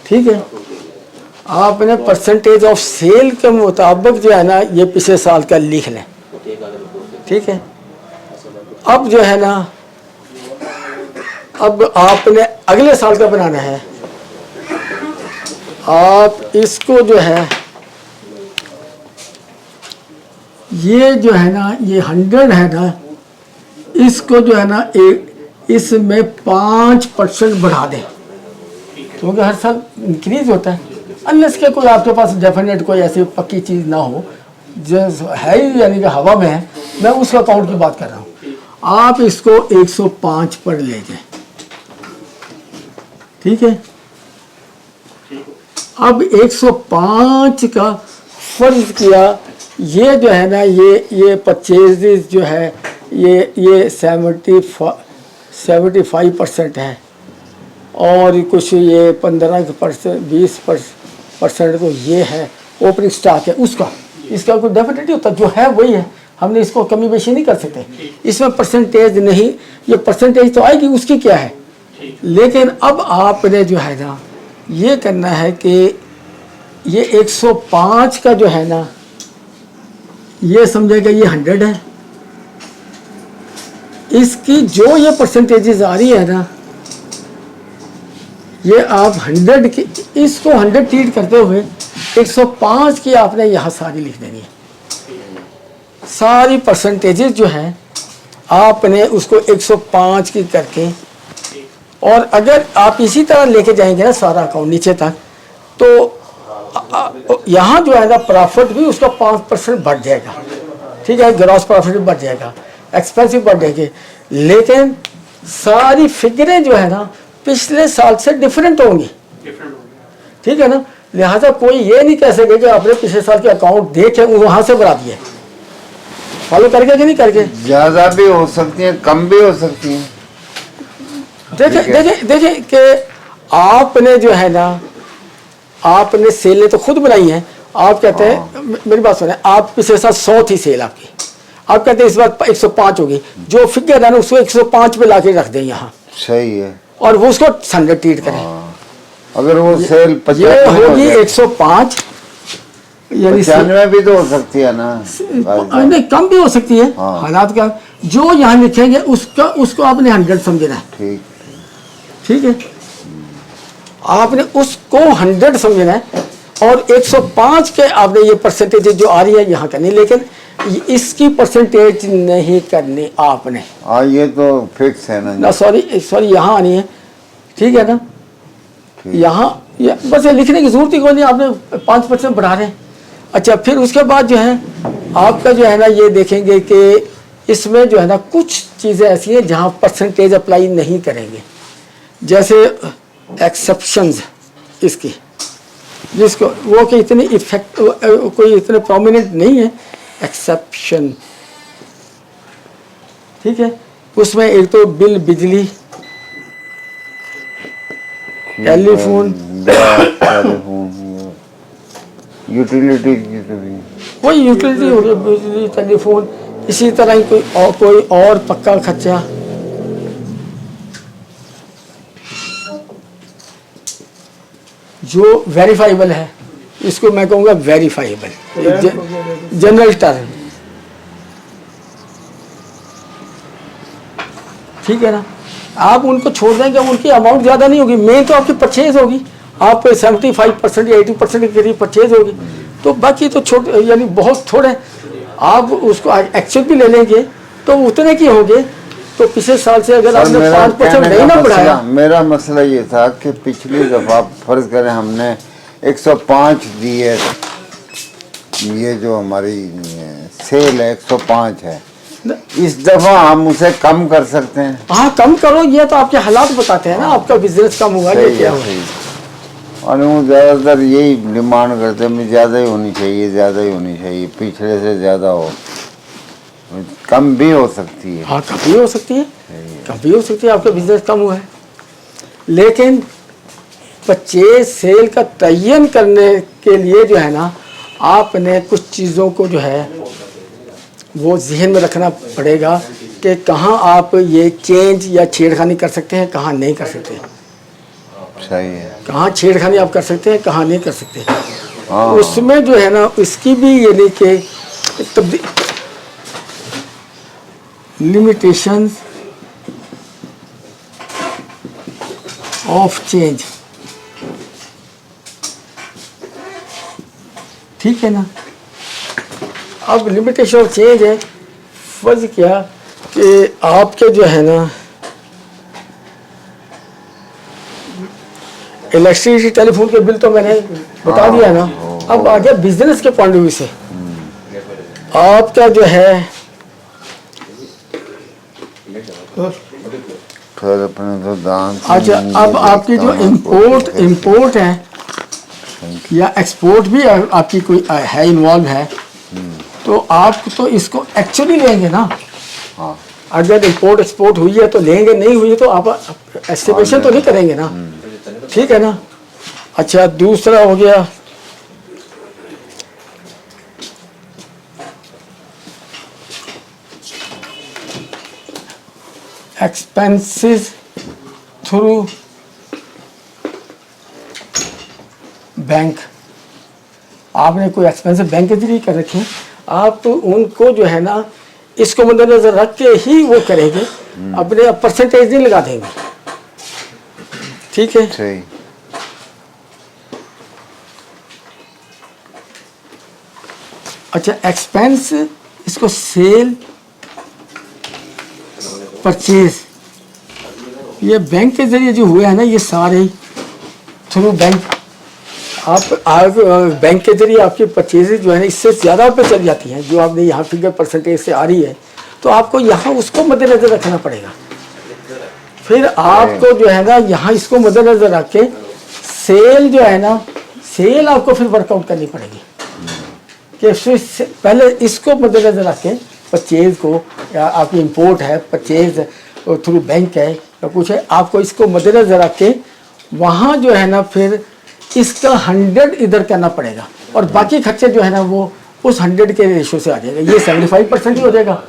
ठीक है। आपने परसेंटेज ऑफ सेल के मुताबिक जो है ना ये पिछले साल का लिख लें, ठीक है। अब जो है ना अब आपने अगले साल का बनाना है। आप इसको जो है ये जो है ना ये 100 है ना, इसको जो है ना इसमें 5% बढ़ा दें, क्योंकि हर साल इंक्रीज होता है। अनलेस के कोई आपके पास डेफिनेट कोई ऐसी पक्की चीज़ ना हो जो है ही यानी कि हवा में है, मैं उस अकाउंट की बात कर रहा हूँ। आप इसको 105 पर ले जाए, ठीक है। अब 105 का फर्ज किया, ये जो है ना ये परचेज जो है ये 75% है, और कुछ ये 15% 20% तो ये है ओपनिंग स्टॉक है उसका। इसका कोई डेफिनेटली होता जो है वही है, हमने इसको कमी बेशी नहीं कर सकते। इसमें परसेंटेज नहीं, ये परसेंटेज तो आएगी उसकी क्या है, लेकिन अब आपने जो है ना ये करना है कि ये 105 का जो है ना ये समझेगा ये 100 है, इसकी जो ये परसेंटेजेस आ रही है ना ये आप 100 की इसको 100 ट्रीट करते हुए 105 की आपने यहाँ सारी लिख देनी है। सारी परसेंटेजेस जो हैं आपने उसको 105 की करके, और अगर आप इसी तरह लेके जाएंगे ना सारा अकाउंट नीचे तक, तो यहाँ जो है ना प्रॉफिट भी उसका 5% बढ़ जाएगा, ठीक है। ग्रॉस प्रॉफिट भी बढ़ जाएगा, एक्सपेंसिव बढ़ जाएंगे, लेकिन सारी फिगरें जो है ना पिछले साल से डिफरेंट होंगी, ठीक है ना। लिहाजा कोई ये नहीं कह सके कि आपने पिछले साल के अकाउंट देखे वहाँ से बढ़ा दिए। फॉलो करके कि नहीं करके, ज्यादा भी हो सकती है, कम भी हो सकती है। देखिए कि आपने जो है ना आपने सेलें तो खुद बनाई हैं। आप कहते हैं मेरी बात सुने, आप पिछले साल 100 थी सेल आपकी, आप कहते हैं इस बार 105 होगी, जो फिगर है ना उसको 105 पे ला के रख दें यहाँ, सही है। और वो उसको 100 ट्रीट करें। अगर वो सेल ये 95 होगी 105, यानी 95 भी तो हो सकती है ना। नहीं, कम भी हो सकती है। हाँ। हालात का जो यहाँ लिखेंगे उसको आपने 100 समझना है। ठीक। ठीक है, आपने उसको 100 समझना है और 105 के आपने ये परसेंटेज जो आ रही है यहाँ करनी, लेकिन इसकी परसेंटेज नहीं करनी आपने। हाँ, ये तो फिक्स है ना ना। सॉरी यहाँ आनी है। ठीक है ना, यहाँ बस ये लिखने की जरूरत ही कोई नहीं, आपने 5% बढ़ा रहे हैं। अच्छा, फिर उसके बाद जो है आपका जो है ना ये देखेंगे कि इसमें जो है ना कुछ चीज़ें ऐसी हैं जहाँ परसेंटेज अप्लाई नहीं करेंगे, जैसे एक्सेप्शंस इसकी, जिसको वो कि इतनी इफेक्ट कोई इतने प्रोमिनेंट नहीं है एक्सेप्शन। ठीक है, उसमें एक तो बिल, बिजली, टेलीफोन, यूटिलिटी की तो भी कोई यूटिलिटी हो गई, बिजली, टेलीफोन, इसी तरह ही कोई और पक्का खर्चा। जो वेरीफाइबल है, इसको मैं कहूँगा वेरीफाइबल, जनरल टर्म। ठीक है ना, आप उनको छोड़ देंगे, उनकी अमाउंट ज़्यादा नहीं होगी, मेन तो आपकी परचेज होगी, आप 75% या 80% के करीब परचेज होगी, तो बाकी तो छोटे यानी बहुत थोड़े। आप उसको एक्चुअल भी ले लेंगे तो उतने की होंगे। तो पिछले साल से अगर आपने 5% नहीं ना बढ़ाया। मेरा मसला ये था कि पिछली दफा फर्ज करें हमने 105 दिए, ये जो हमारी सेल है 105 है, इस दफा हम उसे कम कर सकते हैं। हाँ, कम करो, ये तो आपके हालात बताते हैं ना, आपका बिजनेस कम हुआ या क्या हुआ। और वो ज़्यादातर यही डिमांड करते हैं, ज़्यादा ही होनी चाहिए, ज़्यादा ही होनी चाहिए, पिछले से ज़्यादा हो। कम भी हो सकती है। हाँ, कम भी हो सकती है, कम भी हो सकती है, आपका बिजनेस कम हुआ है। लेकिन परचेज सेल का तयन करने के लिए जो है ना, आपने कुछ चीज़ों को जो है वो जहन में रखना पड़ेगा कि कहाँ आप ये चेंज या छेड़खानी कर सकते हैं, कहाँ नहीं कर सकते। सही है। कहाँ छेड़खानी आप कर सकते हैं, कहाँ नहीं कर सकते। हाँ। उसमें जो है ना इसकी भी ये लेके लिमिटेशंस ऑफ चेंज। ठीक है ना, अब लिमिटेशन ऑफ चेंज है, फर्ज क्या कि आपके जो है ना इलेक्ट्रिसिटी, टेलीफोन के बिल तो मैंने बता दिया ना। अब आ गया बिजनेस के पॉइंट ऑफ व्यू से, आपका जो है फिर अपने तो दान। अच्छा, अब आपकी जो इम्पोर्ट है या एक्सपोर्ट भी आपकी कोई है इन्वॉल्व है, तो आप तो इसको एक्चुअली लेंगे ना। हाँ। अगर इम्पोर्ट एक्सपोर्ट हुई है तो लेंगे, नहीं हुई है तो आप एस्टिमेशन तो नहीं करेंगे ना। ठीक है ना। अच्छा, दूसरा हो गया एक्सपेंसेस थ्रू बैंक। आपने कोई एक्सपेंसिव बैंक के जरिए कर रखे हैं, आप तो उनको जो है ना इसको मद्देनजर रख के ही वो करेंगे, अपने परसेंटेज नहीं लगा देंगे। ठीक है। सही। अच्छा, एक्सपेंस इसको सेल, परचेज, ये बैंक के जरिए जो हुए हैं ना, ये सारे थ्रू बैंक। आप बैंक के जरिए आपकी परचेजेज जो है ना इससे ज़्यादा पे चल जाती हैं, जो आपने यहाँ फिगर परसेंटेज से आ रही है, तो आपको यहाँ उसको मद्देनजर रखना पड़ेगा। फिर आपको जो है ना यहाँ इसको मद्देनजर रख के सेल जो है ना, सेल आपको फिर वर्कआउट करनी पड़ेगी कि पहले इसको मद्देनजर रख के परचेज को, या आपकी इंपोर्ट है, परचेज थ्रू बैंक है या कुछ है, आपको इसको मद्देनजर रख के वहाँ जो है ना फिर इसका 100 इधर करना पड़ेगा, और बाकी खर्चे जो है ना वो उस 100 के रेशो से आ जाएगा। ये 75% ही हो जाएगा।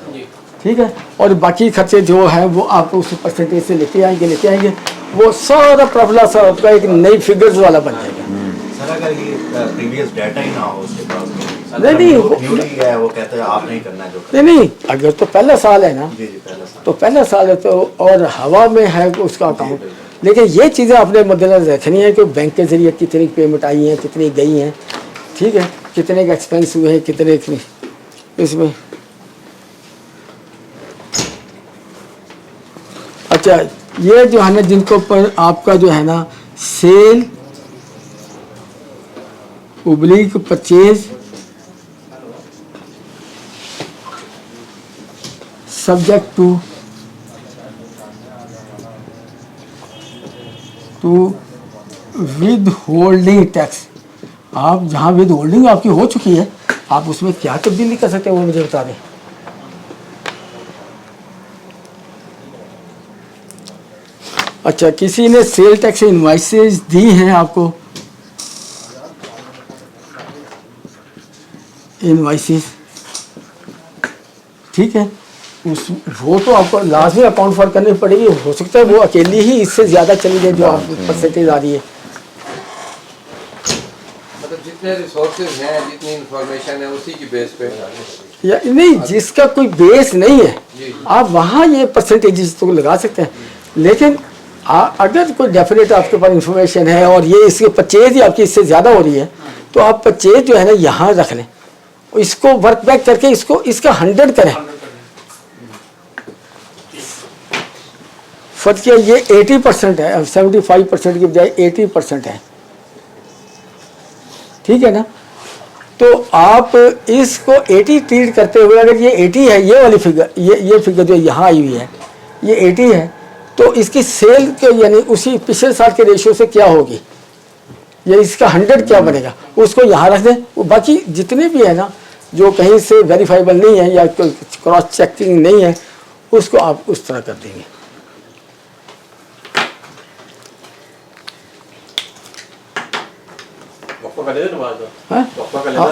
ठीक है, और बाकी खर्चे जो है वो आप उस परसेंटेज से लेते आएंगे वो सारा प्रॉफिट लॉस आपका एक नई फिगर्स वाला बन जाएगा। सर अगर ये प्रीवियस डाटा ही ना हो उसके पास नहीं, न्यूली है वो कहता है आप नहीं करना जो नहीं अगर तो पहला साल है ना, जी पहला साल तो पहला साल है तो और हवा में है उसका अकाउंट। लेकिन ये चीज़ें आपने मद्देनजर रखनी है कि बैंक के जरिए कितनी पेमेंट आई है, कितनी गई हैं, ठीक है, कितने के एक्सपेंस हुए हैं, कितने इसमें। अच्छा, ये जो है ना जिनको पर आपका जो है ना सेल उब्लिक purchase subject to withholding tax, आप जहाँ विद होल्डिंग आपकी हो चुकी है आप उसमें क्या तब्दीली कर सकते हैं वो मुझे बता दें। अच्छा, किसी ने सेल टैक्स इनवाइसेस दी हैं आपको, इनवाइसेस, ठीक है, उस वो तो आपको लाजमी अकाउंट फॉर करनी पड़ेगी। हो सकता है वो अकेली ही इससे ज़्यादा चली जाए जो आप परसेंटेज आ रही है। मतलब जितने रिसोर्सेज हैं, जितनी इंफॉर्मेशन है उसी की बेस पे या नहीं, जिसका कोई बेस नहीं है जी। आप वहाँ ये परसेंटेजेस तो लगा सकते हैं, लेकिन अगर कोई डेफिनेट आपके पास इंफॉर्मेशन है और ये इसके परचेज ही आपकी इससे ज़्यादा हो रही है तो आप परचेज जो है ना यहाँ रख लें, इसको वर्क बैक करके इसको इसका 100 करें। फर्ज किया ये 80% है, 75% की बजाय 80% है, ठीक है ना। तो आप इसको 80 ट्रीट करते हुए अगर ये 80 है, ये वाली फिगर, ये फिगर जो यहाँ आई हुई है ये 80 है, तो इसकी सेल के यानी उसी पिछले साल के रेशियो से क्या होगी, ये इसका 100 क्या बनेगा, उसको यहाँ रख दें। वो बाकी जितने भी है ना जो कहीं से वेरीफाइबल नहीं है या क्रॉस चेकिंग नहीं है उसको आप उस तरह कर देंगे।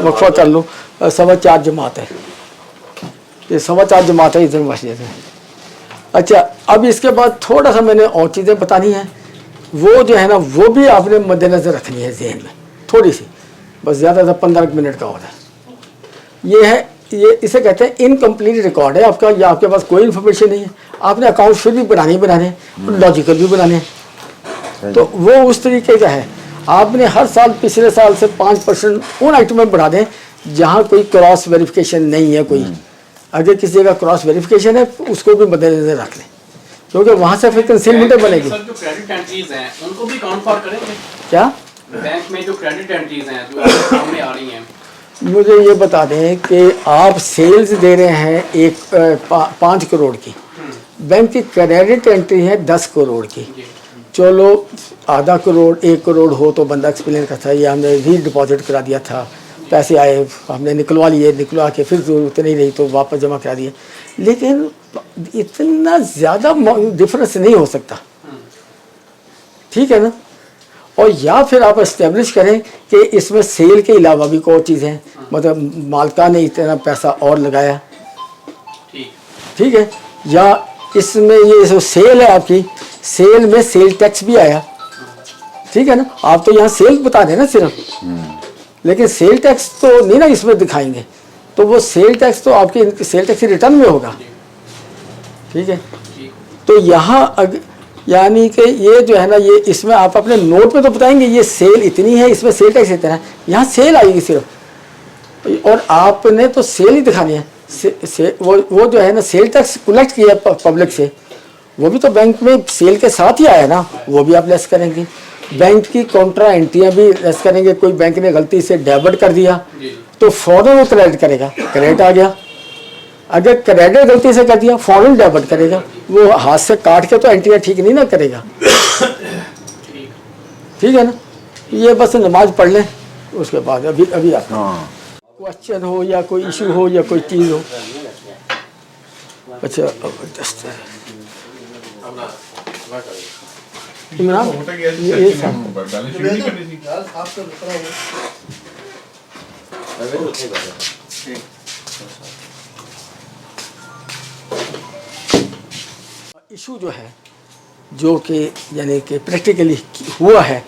वक्फा कर लो, 4.25 जमात है, ये 4.25 जमात है इधर मस्जिद में। अच्छा, अब इसके बाद थोड़ा सा मैंने और चीज़ें बतानी है, वो जो है ना वो भी आपने मद्देनज़र रखनी है जहन में थोड़ी सी, बस ज़्यादा से 15 मिनट का हो रहा है। ये है, ये इसे कहते हैं इनकम्प्लीट रिकॉर्ड है आपका, या आपके पास कोई इन्फॉर्मेशन नहीं है, आपने अकाउंट फिर भी बनाने हैं, लॉजिकल भी बनाने हैं, तो वो उस तरीके का है। आपने हर साल पिछले साल से 5% उन आइटम में बढ़ा दें जहाँ कोई क्रॉस वेरिफिकेशन नहीं है। कोई अगर किसी जगह क्रॉस वेरिफिकेशन है उसको भी मद्देनजर रख लें, क्योंकि वहाँ से फिर कंसीलमेंट बनेगी। सर, जो क्रेडिट एंट्रीज हैं उनको भी काउंट फॉर करेंगे क्या बैंक में? जो क्रेडिट एंट्रीज हैं जो सामने आ रही हैं, मुझे ये बता दें कि आप सेल्स दे रहे हैं 5 करोड़ की, बैंक की क्रेडिट एंट्री है 10 करोड़ की, चलो आधा करोड़ 1 करोड़ हो तो बंदा एक्सप्लेन करता है, ये हमने री डिपॉजिट करा दिया था, पैसे आए हमने निकलवा लिए, निकलवा के फिर जरूरत नहीं रही तो वापस जमा करा दिए। लेकिन इतना ज़्यादा डिफरेंस नहीं हो सकता, ठीक है ना। और या फिर आप इस्टेब्लिश करें कि इसमें सेल के अलावा भी कोई चीज़ है, मतलब मालिका ने इतना पैसा और लगाया, ठीक है, या इसमें ये जो सेल है आपकी, सेल में सेल टैक्स भी आया, ठीक है ना। आप तो यहाँ सेल बता देना सिर्फ, लेकिन सेल टैक्स तो नहीं ना इसमें दिखाएंगे, तो वो सेल टैक्स तो आपके सेल टैक्स रिटर्न में होगा, ठीक है। तो यहाँ यानी कि ये जो है ना, ये इसमें आप अपने नोट में तो बताएंगे ये सेल इतनी है, इसमें सेल टैक्स इतना है, यहाँ सेल आएगी सिर्फ, और आपने तो सेल ही दिखानी है। वो जो है ना सेल टैक्स कलेक्ट किया पब्लिक से, वो भी तो बैंक में सेल के साथ ही आया ना, वो भी आप लेस करेंगे। बैंक की कॉन्ट्रा एंट्रियाँ भी लेस करेंगे। कोई बैंक ने गलती से डेबिट कर दिया तो फौरन वो क्रेडिट करेगा, क्रेडिट आ गया। अगर क्रेडिट गलती से कर दिया फौरन डेबिट करेगा, वो हाथ से काट के तो एंट्रियाँ ठीक नहीं ना करेगा, ठीक है ना। ये बस नमाज पढ़ लें, उसके बाद अभी आप क्वेश्चन हो या कोई इशू हो या कोई चीज़ हो। अच्छा, इमरान ये इशू जो है जो कि यानी कि प्रैक्टिकली हुआ है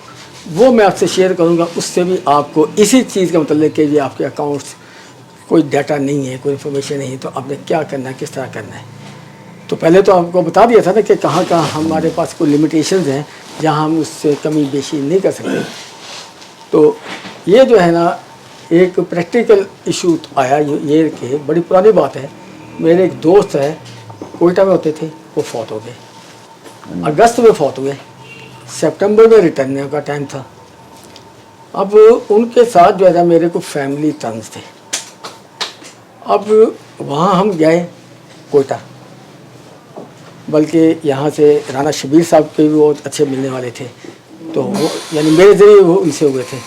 वो मैं आपसे शेयर करूंगा। उससे भी आपको इसी चीज़ का मतलब कि ये आपके अकाउंट्स कोई डाटा नहीं है, कोई इन्फॉर्मेशन नहीं है, तो आपने क्या करना है, किस तरह करना है। तो पहले तो आपको बता दिया था ना कि कहाँ कहाँ हमारे पास कोई लिमिटेशंस हैं जहाँ हम उससे कमी बेशी नहीं कर सकते। तो ये जो है ना एक प्रैक्टिकल इशू आया ये कि बड़ी पुरानी बात है। मेरे एक दोस्त है कोयटा में होते थे, वो फौत हो गए, अगस्त में फौत हुए, सितंबर में रिटर्न का टाइम था। अब उनके साथ जो है ना मेरे को फैमिली टर्म्स थे। अब वहाँ हम गए कोयटा, बल्कि यहाँ से राना शबीर साहब के भी बहुत अच्छे मिलने वाले थे, तो वो यानी मेरे ज़रिए वो उनसे हुए थे।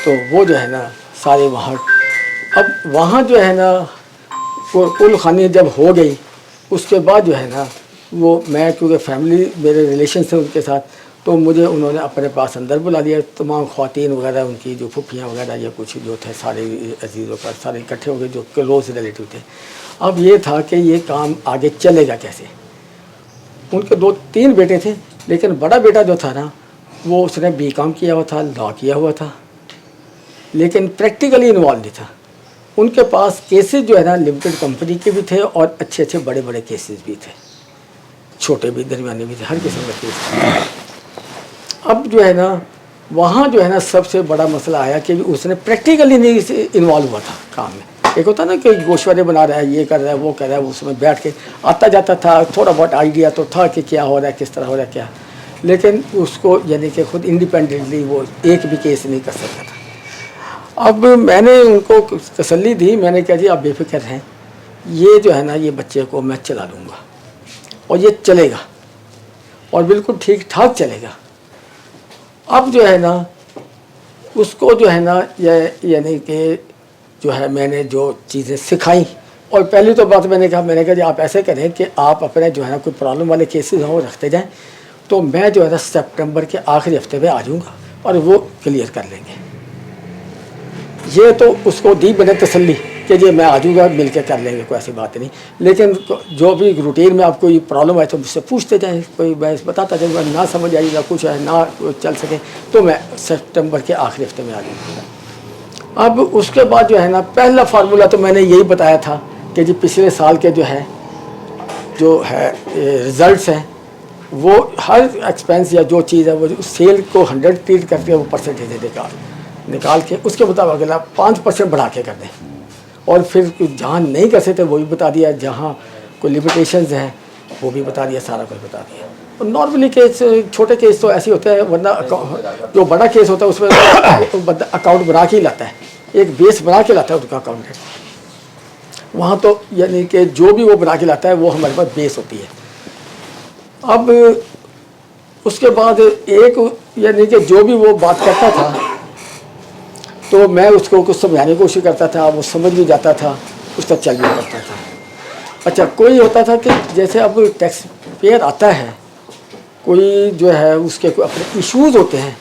तो वो जो है ना सारे वहाँ, अब वहाँ जो है ना वो कुल खानी जब हो गई उसके बाद जो है ना वो मैं क्योंकि फैमिली मेरे रिलेशन थे उनके साथ, तो मुझे उन्होंने अपने पास अंदर बुला लिया। तमाम ख़वातीन वगैरह उनकी जो फुफियाँ वगैरह या कुछ जो थे सारे अजीज़ों का सारे इकट्ठे हो गए जो क्लोज रिलेटिव थे। अब ये था कि ये काम आगे चलेगा कैसे। उनके 2-3 बेटे थे, लेकिन बड़ा बेटा जो था ना वो उसने बीकॉम किया हुआ था, लॉ किया हुआ था, लेकिन प्रैक्टिकली इन्वॉल्व नहीं था। उनके पास केसेस जो है ना लिमिटेड कंपनी के भी थे और अच्छे अच्छे बड़े बड़े केसेस भी थे, छोटे भी दरमियाने भी थे, हर किस्म का केस था। अब जो है ना वहाँ जो है ना सबसे बड़ा मसला आया कि उसने प्रैक्टिकली नहीं इन्वॉल्व हुआ था काम में। एक होता ना कि गोश्वारे बना रहा है, ये कर रहा है, वो कर रहा है, उसमें बैठ के आता जाता था, थोड़ा बहुत आइडिया तो था कि क्या हो रहा है, किस तरह हो रहा है क्या, लेकिन उसको यानी कि खुद इंडिपेंडेंटली वो एक भी केस नहीं कर सकता था। अब मैंने उनको तसल्ली दी, मैंने कहा जी आप बेफिक्र हैं, ये जो है ना ये बच्चे को मैं चला लूँगा और ये चलेगा और बिल्कुल ठीक ठाक चलेगा। अब जो है ना उसको जो है ना यानी कि जो है मैंने जो चीज़ें सिखाई, और पहली तो बात मैंने कहा जी आप ऐसे करें कि आप अपने जो है ना कोई प्रॉब्लम वाले केसेस हो रखते जाएं, तो मैं जो है ना सितंबर के आखिरी हफ्ते में आ जाऊँगा और वो क्लियर कर लेंगे। ये तो उसको दी मैंने तसल्ली कि जी मैं आ जाऊँगा, मिल के कर लेंगे, कोई ऐसी बात नहीं। लेकिन जो भी रूटीन में आपको ये प्रॉब्लम है तो मुझसे पूछते जाएँ, कोई मैं बताता जाऊँगा, ना समझ आएगा कुछ है ना चल सके तो मैं सितंबर के आखिरी हफ्ते में आ जाऊँगा। अब उसके बाद जो है ना पहला फार्मूला तो मैंने यही बताया था कि जी पिछले साल के जो है रिज़ल्ट्स हैं वो हर एक्सपेंस या जो चीज़ है वो सेल को 100 ट्रीट करके वो परसेंटेज निकाल के उसके मुताबिक अगला 5% बढ़ा के कर दें। और फिर जहाँ नहीं कर सकते वो भी बता दिया, जहाँ कोई लिमिटेशंस हैं वो भी बता दिया, सारा कुछ बता दिया। और नॉर्मली केस छोटे केस तो ऐसे होते हैं, वरना जो बड़ा केस होता है उसमें बंदा अकाउंट बना के ही लाता है, एक बेस बना के लाता है उनका अकाउंटेंट। वहाँ तो यानी कि जो भी वो बना के लाता है वो हमारे पास बेस होती है। अब उसके बाद एक यानी कि जो भी वो बात करता था तो मैं उसको कुछ समझाने की कोशिश करता था, वो समझ भी जाता था, उस तक चल भी करता था। अच्छा, कोई होता था कि जैसे अब टैक्स पेयर आता है, कोई जो है उसके कोई अपने इश्यूज़ होते हैं,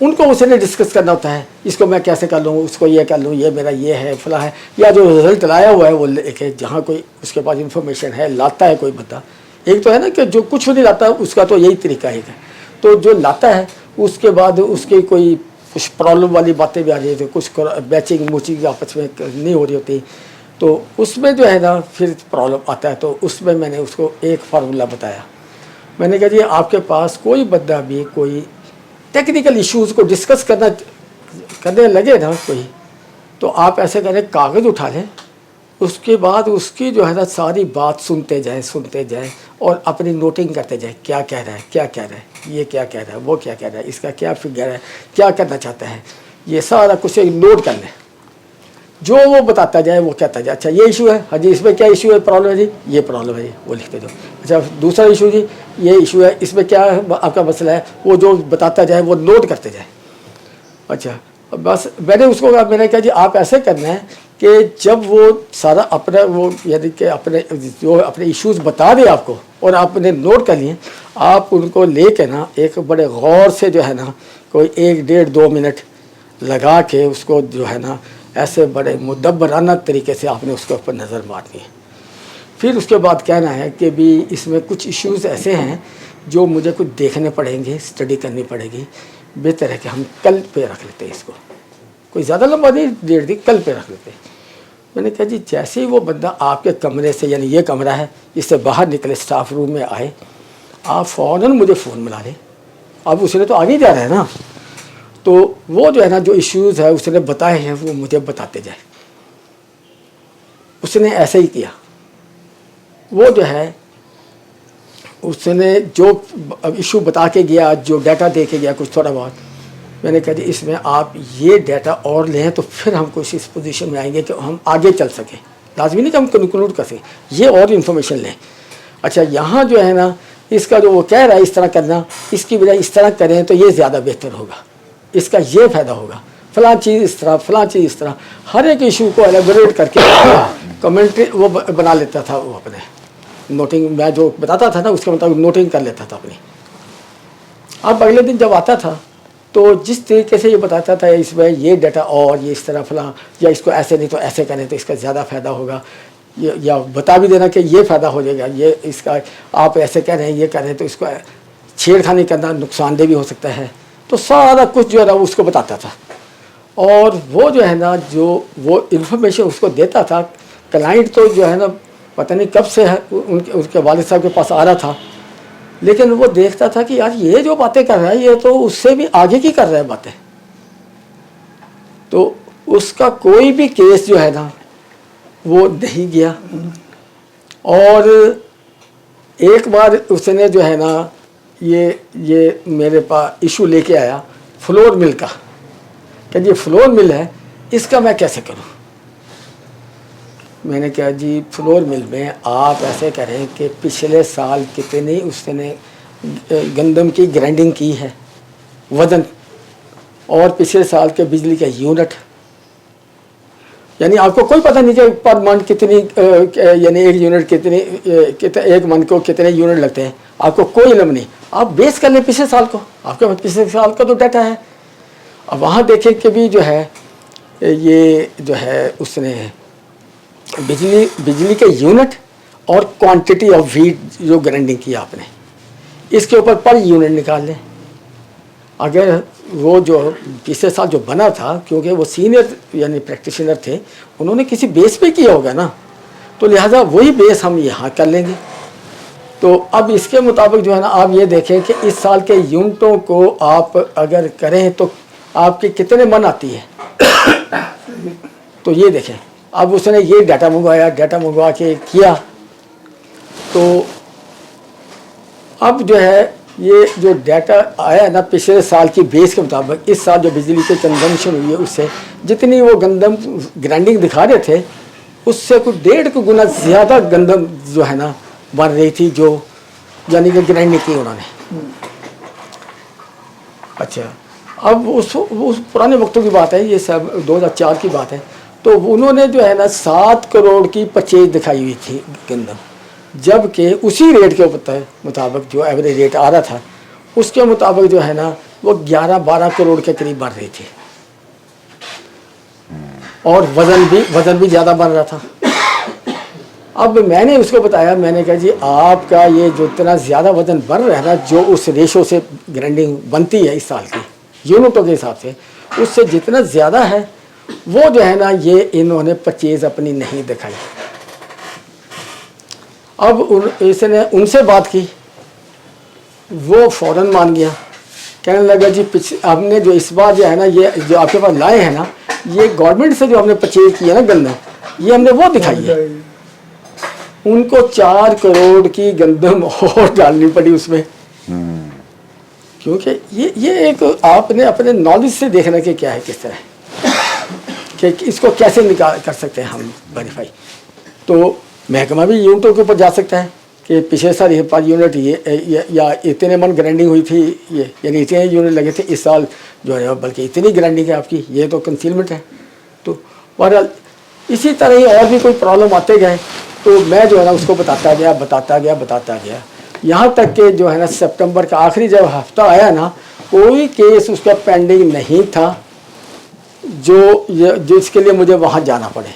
उनको उसने डिस्कस करना होता है, इसको मैं कैसे कर लूँ, उसको ये कर लूँ, ये मेरा ये है फला है, या जो रिज़ल्ट लाया हुआ है वो लेके जहाँ कोई उसके पास इंफॉर्मेशन है लाता है कोई बंदा। एक तो है ना कि जो कुछ नहीं लाता उसका तो यही तरीका है, तो जो लाता है उसके बाद उसकी कोई कुछ प्रॉब्लम वाली बातें भी आ रही थी, कुछ बैचिंग मूचिंग आपस में नहीं हो रही होती, तो उसमें जो है ना फिर प्रॉब्लम आता है। तो उसमें मैंने उसको एक फार्मूला बताया। मैंने कहा जी आपके पास कोई बंदा भी कोई टेक्निकल इश्यूज़ को डिस्कस करने लगे ना कोई, तो आप ऐसे करें कागज़ उठा लें, उसके बाद उसकी जो है ना सारी बात सुनते जाएं और अपनी नोटिंग करते जाएं, क्या कह रहा है, क्या कह रहा है, ये क्या कह रहा है, वो क्या कह रहा है, इसका क्या फिगर है, क्या करना चाहता है, ये सारा कुछ नोट कर लें। जो वो बताता जाए वो कहता जाए, अच्छा ये इशू है, हाँ जी इसमें क्या इशू है, प्रॉब्लम है जी, ये प्रॉब्लम है जी, वो लिखते जाओ। अच्छा दूसरा इशू जी ये इशू है, इसमें क्या आपका मसला है, वो जो बताता जाए वो नोट करते जाए। अच्छा बस मैंने उसको कहा, मैंने कहा जी आप ऐसे करना है कि जब वो सारा अपना वो यानी कि अपने इश्यूज़ बता दे आपको और आपने नोट कर लिए, आप उनको ले कर ना एक बड़े गौर से जो है ना कोई 1-1.5-2 मिनट लगा के उसको जो है ना ऐसे बड़े मुदब्बराना तरीके से आपने उसके ऊपर नज़र मारनी है। फिर उसके बाद कहना है कि भी इसमें कुछ इश्यूज़ ऐसे हैं जो मुझे कुछ देखने पड़ेंगे, स्टडी करनी पड़ेगी, बेहतर है कि हम कल पे रख लेते हैं इसको, कोई ज़्यादा लंबा नहीं, 1.5 दिन कल पे रख लेते हैं। मैंने कहा जी जैसे ही वो बंदा आपके कमरे से, यानी ये कमरा है, इससे बाहर निकले, स्टाफ रूम में आए, आप फ़ौरन मुझे फ़ोन मिला लें। अब उसने तो आगे जा रहा है ना, तो वो जो है ना जो इश्यूज़ है उसने बताए हैं वो मुझे बताते जाए। उसने ऐसे ही किया। वो जो है उसने जो इशू बता के गया, जो डाटा दे के गया कुछ थोड़ा बहुत, मैंने कहा जी इसमें आप ये डाटा और लें तो फिर हम कुछ इस पोजीशन में आएंगे कि हम आगे चल सकें। लाजमी नहीं कि हम कंक्लूड कर सकें, ये और इन्फॉर्मेशन लें। अच्छा यहाँ जो है ना इसका जो वो कह रहा है इस तरह करना, इसकी बजाय इस तरह करें तो ये ज़्यादा बेहतर होगा, इसका ये फ़ायदा होगा, फ़लाँ चीज़ इस तरह, फ़लाँ चीज़ इस तरह, हर एक इशू को एलेबोरेट करके कमेंट्री वो बना लेता था। वो अपने नोटिंग, मैं जो बताता था ना उसके मुताबिक नोटिंग कर लेता था अपनी। अब अगले दिन जब आता था तो जिस तरीके से ये बताता था इसमें ये डाटा और ये इस तरह फलां, या इसको ऐसे नहीं तो ऐसे करें तो इसका ज़्यादा फ़ायदा होगा, या बता भी देना कि ये फ़ायदा हो जाएगा, ये इसका आप ऐसे कह रहे हैं, ये कह रहे हैं तो इसको छेड़खानी करना नुकसानदेह भी हो सकता है। तो सारा कुछ जो है ना उसको बताता था। और वो जो है ना जो वो इन्फॉर्मेशन उसको देता था, क्लाइंट तो जो है ना पता नहीं कब से है उनके वालिद साहब के पास आ रहा था, लेकिन वो देखता था कि यार ये जो बातें कर रहा है ये तो उससे भी आगे की कर रहा है बातें। तो उसका कोई भी केस जो है ना वो नहीं गया। और एक बार उसने जो है ना ये मेरे पास इशू लेके आया फ्लोर मिल का, कि जी फ्लोर मिल है इसका मैं कैसे करूं। मैंने कहा जी फ्लोर मिल में आप ऐसे करें कि पिछले साल कितनी उसने गंदम की ग्राइंडिंग की है, वज़न, और पिछले साल के बिजली के यूनिट, यानी आपको कोई पता नहीं कि पर मंथ कितनी यानी एक यूनिट कितनी एक मंथ को कितने यूनिट लगते हैं, आपको कोई इल्म नहीं। आप बेस कर लें पिछले साल को, आपके पास पिछले साल का तो डाटा है। अब वहाँ देखें कि भी जो है ये जो है उसने बिजली के यूनिट और क्वांटिटी ऑफ वीट जो ग्राइंडिंग की आपने, इसके ऊपर पर यूनिट निकाल लें। अगर वो जो पिछले साल जो बना था, क्योंकि वो सीनियर यानी प्रैक्टिशनर थे, उन्होंने किसी बेस पे किया होगा ना, तो लिहाजा वही बेस हम यहाँ कर लेंगे। तो अब इसके मुताबिक जो है ना आप ये देखें कि इस साल के यूनिटों को आप अगर करें तो आपकी कितने मन आती है। तो ये देखें, अब उसने ये डाटा मंगवाया, डाटा मंगवा के किया, तो अब जो है ये जो डाटा आया ना पिछले साल की बेस के मुताबिक, इस साल जो बिजली की कंजम्पशन हुई है उससे जितनी वो गंदम ग्राइंडिंग दिखा रहे थे उससे कुछ 1.5 गुना ज़्यादा गंदम जो है ना बन रही थी, जो यानी कि ग्राइंडिंग की उन्होंने। अच्छा, अब उस पुराने वक्तों की बात है, ये सब 2004 की बात है। तो उन्होंने जो है ना 7 करोड़ की परचेज दिखाई हुई थी गंदम, जबकि उसी रेट के मुताबिक जो एवरेज रेट आ रहा था उसके मुताबिक जो है ना वो 11-12 करोड़ के करीब बढ़ रही थी, और वज़न भी ज़्यादा बढ़ रहा था। अब मैंने उसको बताया, मैंने कहा जी आपका ये जो इतना ज़्यादा वज़न बढ़ रहा है ना, जो उस रेशो से ग्राइंडिंग बनती है इस साल की यूनिटों के हिसाब से, उससे जितना ज़्यादा है वो जो है ना ये इन्होंने परचेज अपनी नहीं दिखाई। अब इसने उनसे बात की, वो फ़ौरन मान गया, कहने लगा जी हमने जो इस बार जो है ना ये जो आपके पास लाए हैं ना, ये गवर्नमेंट से जो हमने परचेज किया ना गंदम, ये हमने वो दिखाई है। उनको 4 करोड़ की गंदम और डालनी पड़ी उसमें, क्योंकि ये एक आपने अपने नॉलेज से देखना कि क्या है, किस तरह है, कि इसको कैसे निकाल कर सकते हैं हम वेरीफाई। तो महकमा भी यूनिटों के ऊपर जा सकता है कि पिछले साल ये 5 यूनिट या इतने मन ग्राइंडिंग हुई थी, ये यानी इतने यूनिट लगे थे इस साल जो है, बल्कि इतनी ग्राइंडिंग है आपकी, ये तो कंसीलमेंट है। तो बहरहाल इसी तरह ही और भी कोई प्रॉब्लम आते गए, तो मैं जो है ना उसको बताता गया, यहाँ तक कि जो है ना सितंबर का आखिरी जब हफ्ता आया ना, कोई केस उसका पेंडिंग नहीं था जिसके लिए मुझे वहाँ जाना पड़े।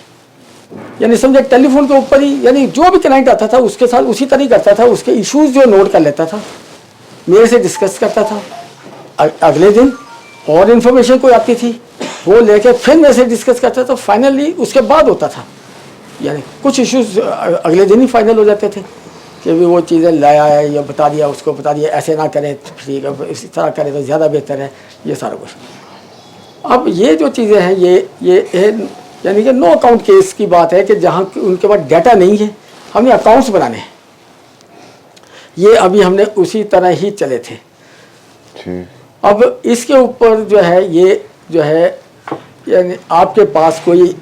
यानी समझे टेलीफोन के ऊपर ही, यानी जो भी क्लाइंट आता था उसके साथ उसी तरह करता था, उसके इश्यूज जो नोट कर लेता था, मेरे से डिस्कस करता था, अगले दिन और इन्फॉर्मेशन कोई आती थी वो लेके फिर मेरे से डिस्कस करता था, फाइनली उसके बाद होता था। यानी कुछ इश्यूज अगले दिन ही फाइनल हो जाते थे कि भी वो चीज़ें लाया है या बता दिया, उसको बता दिया ऐसे ना करें ठीक है, इसी तरह करें तो ज़्यादा बेहतर है, ये सारा कुछ। अब ये जो चीज़ें हैं ये यानी कि नो अकाउंट केस की बात है कि जहाँ उनके पास डाटा नहीं है, हमने अकाउंट्स बनाने हैं, ये अभी हमने उसी तरह ही चले थे। अब इसके ऊपर जो है ये जो है यानी आपके पास कोई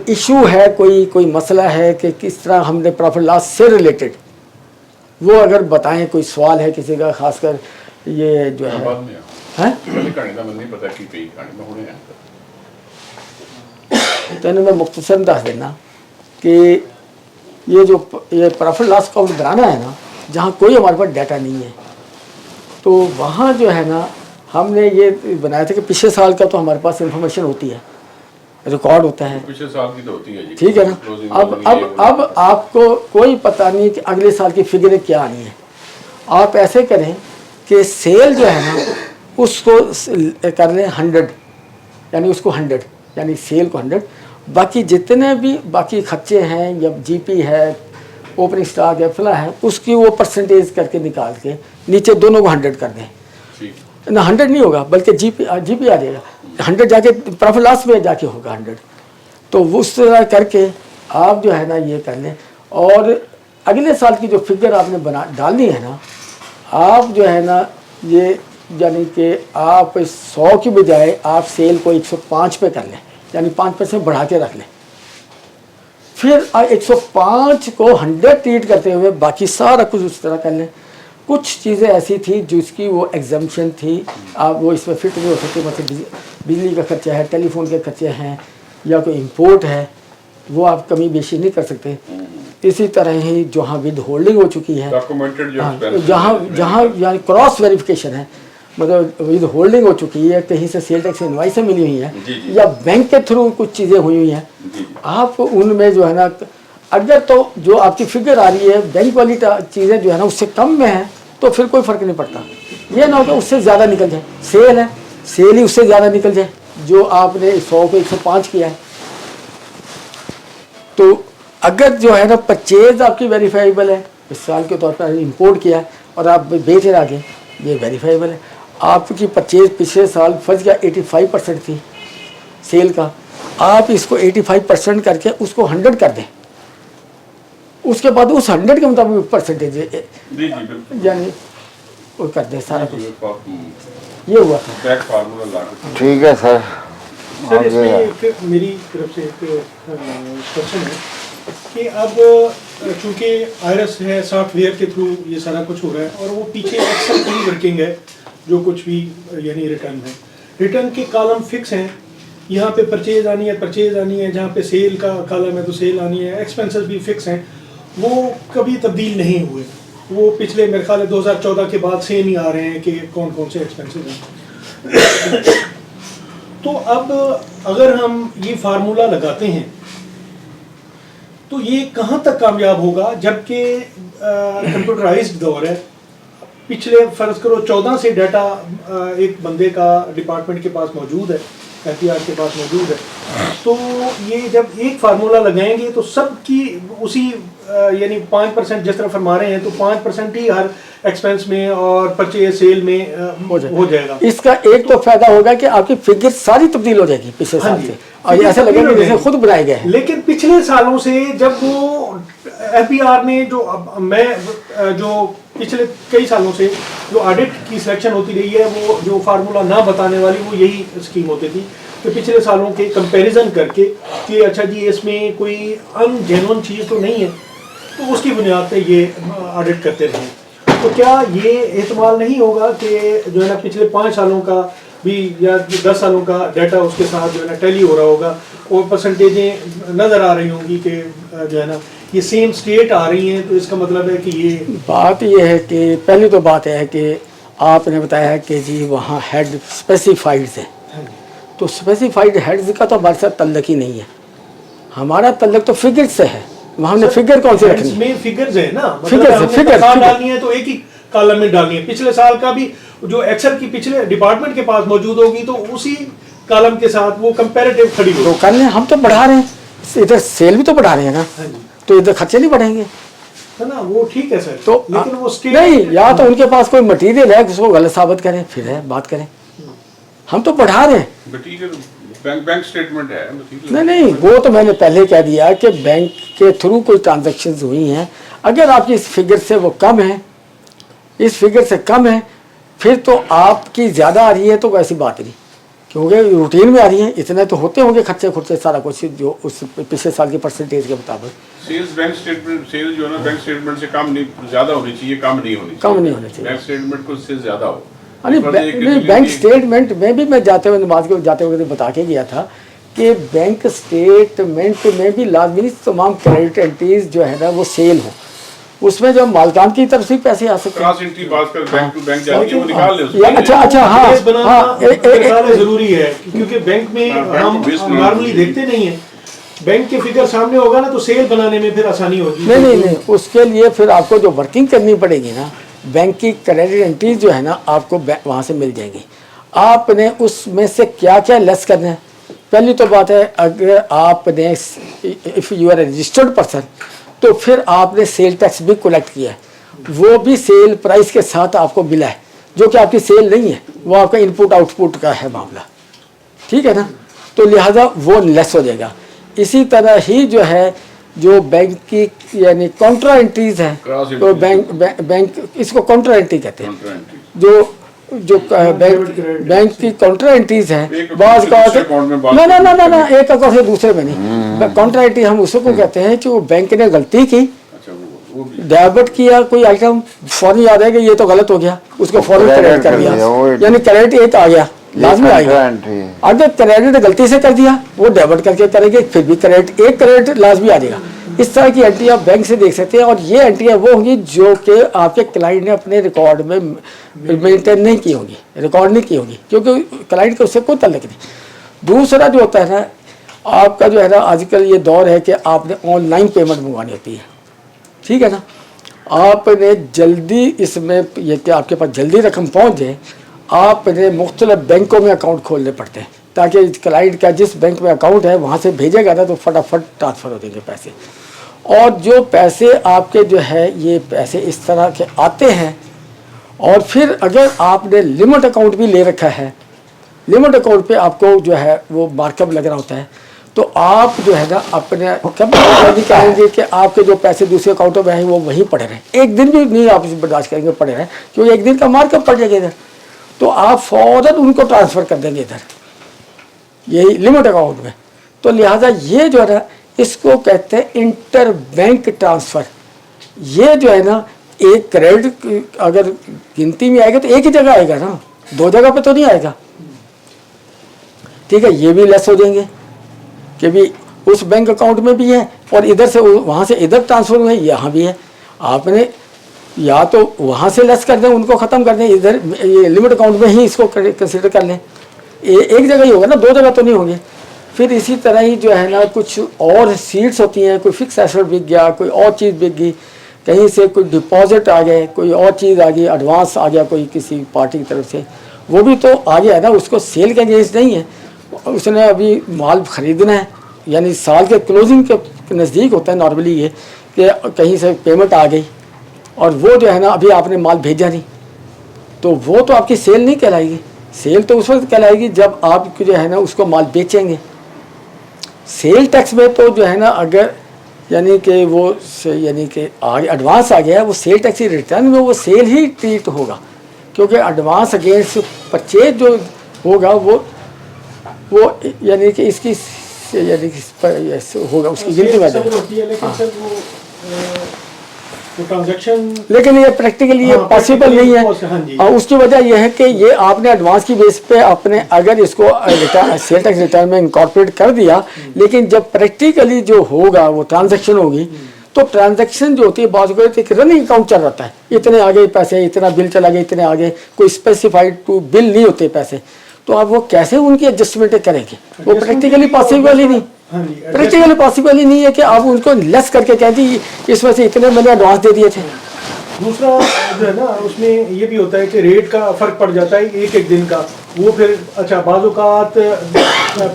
इशू है, कोई मसला है कि किस तरह हमने प्रॉफिट लॉस से रिलेटेड वो अगर बताएं, कोई सवाल है किसी का, खासकर ये जो है तो मैं मुख्तसर दस देना कि ये प्रॉफिट लॉस अकाउंट बनाना है ना, जहाँ कोई हमारे पास डाटा नहीं है, तो वहाँ जो है ना हमने ये बनाया था कि पिछले साल का तो हमारे पास इंफॉर्मेशन होती है, रिकॉर्ड होता है, पिछले साल की तो होती है जी, ठीक है ना। अब आपको कोई पता नहीं कि अगले साल की फिगरें क्या आनी है। आप ऐसे करें कि सेल जो है ना उसको कर लें 100, यानी उसको 100 यानी सेल को 100, बाकी जितने भी बाकी खर्चे हैं या जीपी है, ओपनिंग स्टॉक है, फला है, उसकी वो परसेंटेज करके निकाल के नीचे दोनों को 100 कर दें ना। 100 नहीं होगा बल्कि जीपी आ जाएगा, 100 जाके प्रॉफिट लॉस में जाके होगा 100। तो उस तरह करके आप जो है ना ये कर लें, और अगले साल की जो फिगर आपने डालनी है ना, आप जो है ना ये यानी कि आप 100 की बजाय आप सेल को 105 पे कर लें, यानी 5% बढ़ा के रख लें। फिर 105 को 100 ट्रीट करते हुए बाकी सारा कुछ उस तरह कर लें। कुछ चीज़ें ऐसी थी जिसकी वो एग्जाम्पशन थी, आप वो इसमें फिट नहीं हो सकते, मतलब बिजली का खर्चा है, टेलीफोन के खर्चे हैं, या कोई इंपोर्ट है, वो आप कमी बेशी नहीं कर सकते। इसी तरह ही जहाँ विद होल्डिंग हो चुकी है, जहाँ यानी क्रॉस वेरिफिकेशन है, मतलब विद होल्डिंग हो चुकी है, कहीं से सेल टैक्स इनवाइसें मिली हुई हैं, या बैंक के थ्रू कुछ चीज़ें हुई हुई हैं, आप उनमें जो है ना अगर तो जो आपकी फिगर आ रही है बैंक वाली चीज़ें जो है ना उससे कम में है तो फिर कोई फ़र्क नहीं पड़ता। ये ना हो कि उससे ज़्यादा निकल जाए, सेल है सेल ही उससे ज़्यादा निकल जाए, जो आपने 100 को 105 किया है। तो अगर जो है ना परचेज आपकी वेरीफाइबल है, इस साल के तौर पर इंपोर्ट किया है और आप बेच रहे आगे, ये वेरीफाइबल है। आपकी परचेज पिछले साल फर्ज का 85% थी सेल का, आप इसको 85% करके उसको 100 कर दें, उसके बाद उस 100 के मुताबिक परसेंटेज यानी वो कर दें सारा कुछ। ये हुआ था। ठीक है सर। सर इसमें एक मेरी तरफ से एक क्वेश्चन है कि अब चूंकि आयरस है, सॉफ्टवेयर के थ्रू ये सारा कुछ हो रहा है, और वो पीछे एक्सेल की वर्किंग है, जो कुछ भी यानी रिटर्न है, रिटर्न के कॉलम फिक्स हैं, यहाँ पे परचेज आनी है, जहाँ पे सेल का कॉलम है तो सेल आनी है, एक्सपेंसेस भी फिक्स हैं, वो कभी तब्दील नहीं हुए। वो पिछले मेरे ख्याल 2014 के बाद सेम ही आ रहे हैं कि कौन कौन से एक्सपेंसेस हैं। तो अब अगर हम ये फार्मूला लगाते हैं तो ये कहाँ तक कामयाब होगा, जबकि कंप्यूटराइज्ड दौर है। पिछले फ़र्ज़ करो 14 से डाटा एक बंदे का डिपार्टमेंट के पास मौजूद है, एफपीआर के पास मौजूद है, तो ये जब एक फार्मूला लगाएंगे तो सबकी उसी यानी 5% जिस तरह फरमा रहे हैं तो 5% ही हर एक्सपेंस में और परचेज सेल में हो जाएगा। इसका एक तो फायदा होगा कि आपकी फिगर सारी तब्दील हो जाएगी पिछले साल से, और ऐसा लगेगा जैसे खुद बनाए गए हैं। लेकिन पिछले सालों से जब वो एफपीआर ने जो पिछले कई सालों से जो ऑडिट की सिलेक्शन होती रही है, वो जो फार्मूला ना बताने वाली वो यही स्कीम होती थी कि पिछले सालों के कंपैरिजन करके कि अच्छा जी इसमें कोई अनजेन्युइन चीज़ तो नहीं है, तो उसकी बुनियाद पे ये ऑडिट करते रहे। तो क्या ये एहतमाल नहीं होगा कि जो है ना पिछले 5 सालों का भी या 10 सालों का डाटा उसके साथ जो है ना टैली हो रहा होगा, और परसेंटेजें नज़र आ रही होंगी कि जो है ना ये सेम स्टेट आ रही हैं, तो इसका मतलब है कि ये बात ये है कि पहली तो बात है कि आपने बताया है कि जी वहाँ हेड स्पेसिफाइड है, तो स्पेसिफाइड हेड्स का तो हमारे साथ तल्लक ही नहीं है, हमारा तल्लक तो फिगर से है। वहाँ हमने फिगर कौन सी रखनी है? में फिगर्स है ना, फिगर्स डालनी है तो एक ही कॉलम में डालनी है, पिछले साल का भी जो एक्सेल की पिछले डिपार्टमेंट के पास मौजूद होगी तो उसी कॉलम के साथ वो कंपैरेटिव खड़ी तो होगी। कर लें, हम तो बढ़ा रहे हैं, इधर सेल भी तो बढ़ा रहे हैं ना, हाँ जी, तो इधर खर्चे नहीं बढ़ेंगे। है ना, वो ठीक है सर, तो लेकिन वो नहीं, या तो उनके पास कोई मटेरियल है उसको गलत साबित करें, फिर है बात करें। हम तो बढ़ा रहे हैं। मटीरियल बैंक स्टेटमेंट है मटीरियल। नहीं नहीं, वो तो मैंने पहले कह दिया कि बैंक के थ्रू कोई ट्रांजैक्शंस हुई हैं, अगर आपकी इस फिगर से वो कम है, इस फिगर से कम है, फिर तो आपकी ज़्यादा आ रही है तो वैसी बात नहीं, क्योंकि रूटीन में आ रही है, इतने तो होते होंगे खर्चे खुर्चे सारा कुछ जो उस पिछले साल के परसेंटेज के मुताबिक। सेल्स बैंक स्टेटमेंट, सेल्स जो है ना बैंक स्टेटमेंट से कम नहीं, ज्यादा होनी चाहिए, कम नहीं होनी चाहिए। कम नहीं होनी चाहिए। बैंक स्टेटमेंट को से ज्यादा हो। नहीं, बैंक स्टेटमेंट में भी मैं जाते हुए नमाज को जाते हुए बता के गया था कि बैंक स्टेटमेंट में भी लाजमी तमाम क्रेडिट एंट्रीज जो है ना वो सेल हो, उसमें जो मालकान की तरफ से पैसे आ सकते हैं। क्रॉस एंट्री पास कर बैंक टू बैंक जाती है, वो निकाल ले उसको। या अच्छा हाँ बेस बनाना हाँ, मेरे ख्याल में जरूरी है, क्योंकि बैंक में हाँ, बैंक हम को बेस बनाना नॉर्मली जरूरी है। देखते नहीं है, बैंक के फिगर सामने होगा ना तो सेल बनाने में फिर आसानी होगी। नहीं, उसके लिए फिर आपको जो वर्किंग करनी पड़ेगी ना, बैंक की क्रेडिट एंट्रीज जो है ना आपको वहाँ से मिल जाएंगी। आपने उसमें से क्या क्या लेस करना है। पहली तो बात है, अगर आपने if you are registered person तो फिर आपने सेल टैक्स भी कलेक्ट किया है, वो भी सेल प्राइस के साथ आपको मिला है, जो कि आपकी सेल नहीं है, वो आपका इनपुट आउटपुट का है मामला, ठीक है ना, तो लिहाजा वो लेस हो जाएगा। इसी तरह ही जो है जो बैंक की यानी काउंटर एंट्रीज है, तो बैंक इसको काउंटर एंट्री कहते हैं, जो बैंक की काउंटर एंट्रीज है, बाज का ना एक अकाउंट से दूसरे में नहीं, काउंटर एंट्री हम उसको कहते हैं कि वो बैंक ने गलती की, डेबिट किया कोई आइटम, फौरन याद है कि ये तो गलत हो गया, उसको फौरन क्रेडिट कर दिया, यानी क्रेडिट एक आ गया, लाजमी आएगा। अगर क्रेडिट गलती से कर दिया वो डेबिट करके करेंगे, फिर भी क्रेडिट एक क्रेडिट लाजमी आ जाएगा। इस तरह की एंट्री आप बैंक से देख सकते हैं, और ये एंट्रियाँ वो होंगी जो कि आपके क्लाइंट ने अपने रिकॉर्ड में मेंटेन नहीं की होगी, रिकॉर्ड नहीं की होगी, क्योंकि क्लाइंट को उससे कोई ताल्लुक नहीं। दूसरा जो होता है ना, आपका जो है ना आजकल ये दौर है कि आपने ऑनलाइन पेमेंट मंगवानी होती है, ठीक है ना, आपने जल्दी इसमें यह कि आपके पास जल्दी रकम पहुँच जाए, आपने मुख्तलिफ बैंकों में अकाउंट खोलने पड़ते हैं, ताकि क्लाइंट का जिस बैंक में अकाउंट है वहाँ से भेजेगा ना तो फटाफट ट्रांसफ़र हो देंगे पैसे। और जो पैसे आपके जो है ये पैसे इस तरह के आते हैं, और फिर अगर आपने लिमिट अकाउंट भी ले रखा है, लिमिट अकाउंट पे आपको जो है वो मार्कअप लग रहा होता है, तो आप जो है ना अपने कभी कहेंगे कि आपके जो पैसे दूसरे अकाउंटों में हैं वो वहीं पड़े रहें, एक दिन भी नहीं आप बर्दाश्त करेंगे पड़े रहें, क्योंकि एक दिन का मार्कअप पड़ जाएगा इधर, तो आप फ़ौरन उनको ट्रांसफ़र कर देंगे इधर, यही लिमिट अकाउंट में। तो लिहाजा ये जो है ना इसको कहते हैं इंटर बैंक ट्रांसफ़र। ये जो है ना एक क्रेडिट अगर गिनती में आएगा तो एक ही जगह आएगा ना, दो जगह पे तो नहीं आएगा, ठीक है। ये भी लेस हो जाएंगे कि भी उस बैंक अकाउंट में भी है और इधर से वहाँ से इधर ट्रांसफ़र हुए, यहाँ भी है। आपने या तो वहाँ से लेस कर दें, उनको ख़त्म कर दें, इधर ये लिमिट अकाउंट में ही इसको कंसिडर कर लें, एक जगह ही होगा ना, दो जगह तो नहीं होंगे। फिर इसी तरह ही जो है ना कुछ और सीट्स होती हैं, कोई फिक्स एसेट बिक गया, कोई और चीज़ बिक गई, कहीं से कोई डिपॉजिट आ गए, कोई और चीज़ आ गई, एडवांस आ गया कोई किसी पार्टी की तरफ से, वो भी तो आ गया है ना, उसको सेल के अगेंस्ट नहीं है, उसने अभी माल ख़रीदना है, यानी साल के क्लोजिंग के नज़दीक होता है नॉर्मली ये कि कहीं से पेमेंट आ गई और वो जो है ना अभी आपने माल भेजा नहीं, तो वो तो आपकी सेल नहीं कहलाएगी। सेल तो उस वक्त कहलाएगी जब आप जो है ना उसको माल बेचेंगे। सेल टैक्स में तो जो है ना अगर यानी कि वो यानी कि आगे एडवांस आ गया, वो सेल टैक्स की रिटर्न में वो सेल ही ट्रीट होगा, क्योंकि एडवांस अगेंस्ट परचेज जो होगा वो यानी कि इसकी यानी कि होगा, उसकी गिनती में जाएगा। लेकिन ये प्रैक्टिकली ये पॉसिबल नहीं है, और उसकी वजह यह है कि ये आपने एडवांस की बेस पे आपने अगर इसको सेल टैक्स रिटर्न में इंकॉर्पोरेट कर दिया, लेकिन जब प्रैक्टिकली जो होगा वो ट्रांजैक्शन होगी, तो ट्रांजैक्शन जो होती है बात एक रनिंग अकाउंट चल रहा है, इतने आगे पैसे, इतना बिल चला गया, इतने आगे, कोई स्पेसिफाइड टू बिल नहीं होते पैसे, तो आप वो कैसे उनकी एडजस्टमेंट करेंगे, वो प्रैक्टिकली पॉसिबल ही नहीं। प्रैक्टिकली पॉसिबल ही नहीं है कि आप उनको लेस करके कह दी इस वजह से इतने मैंने एडवांस दे दिए थे, दूसरा जो है ना उसमें ये भी होता है कि रेट का फ़र्क पड़ जाता है एक एक दिन का, वो फिर अच्छा बाज़-औक़ात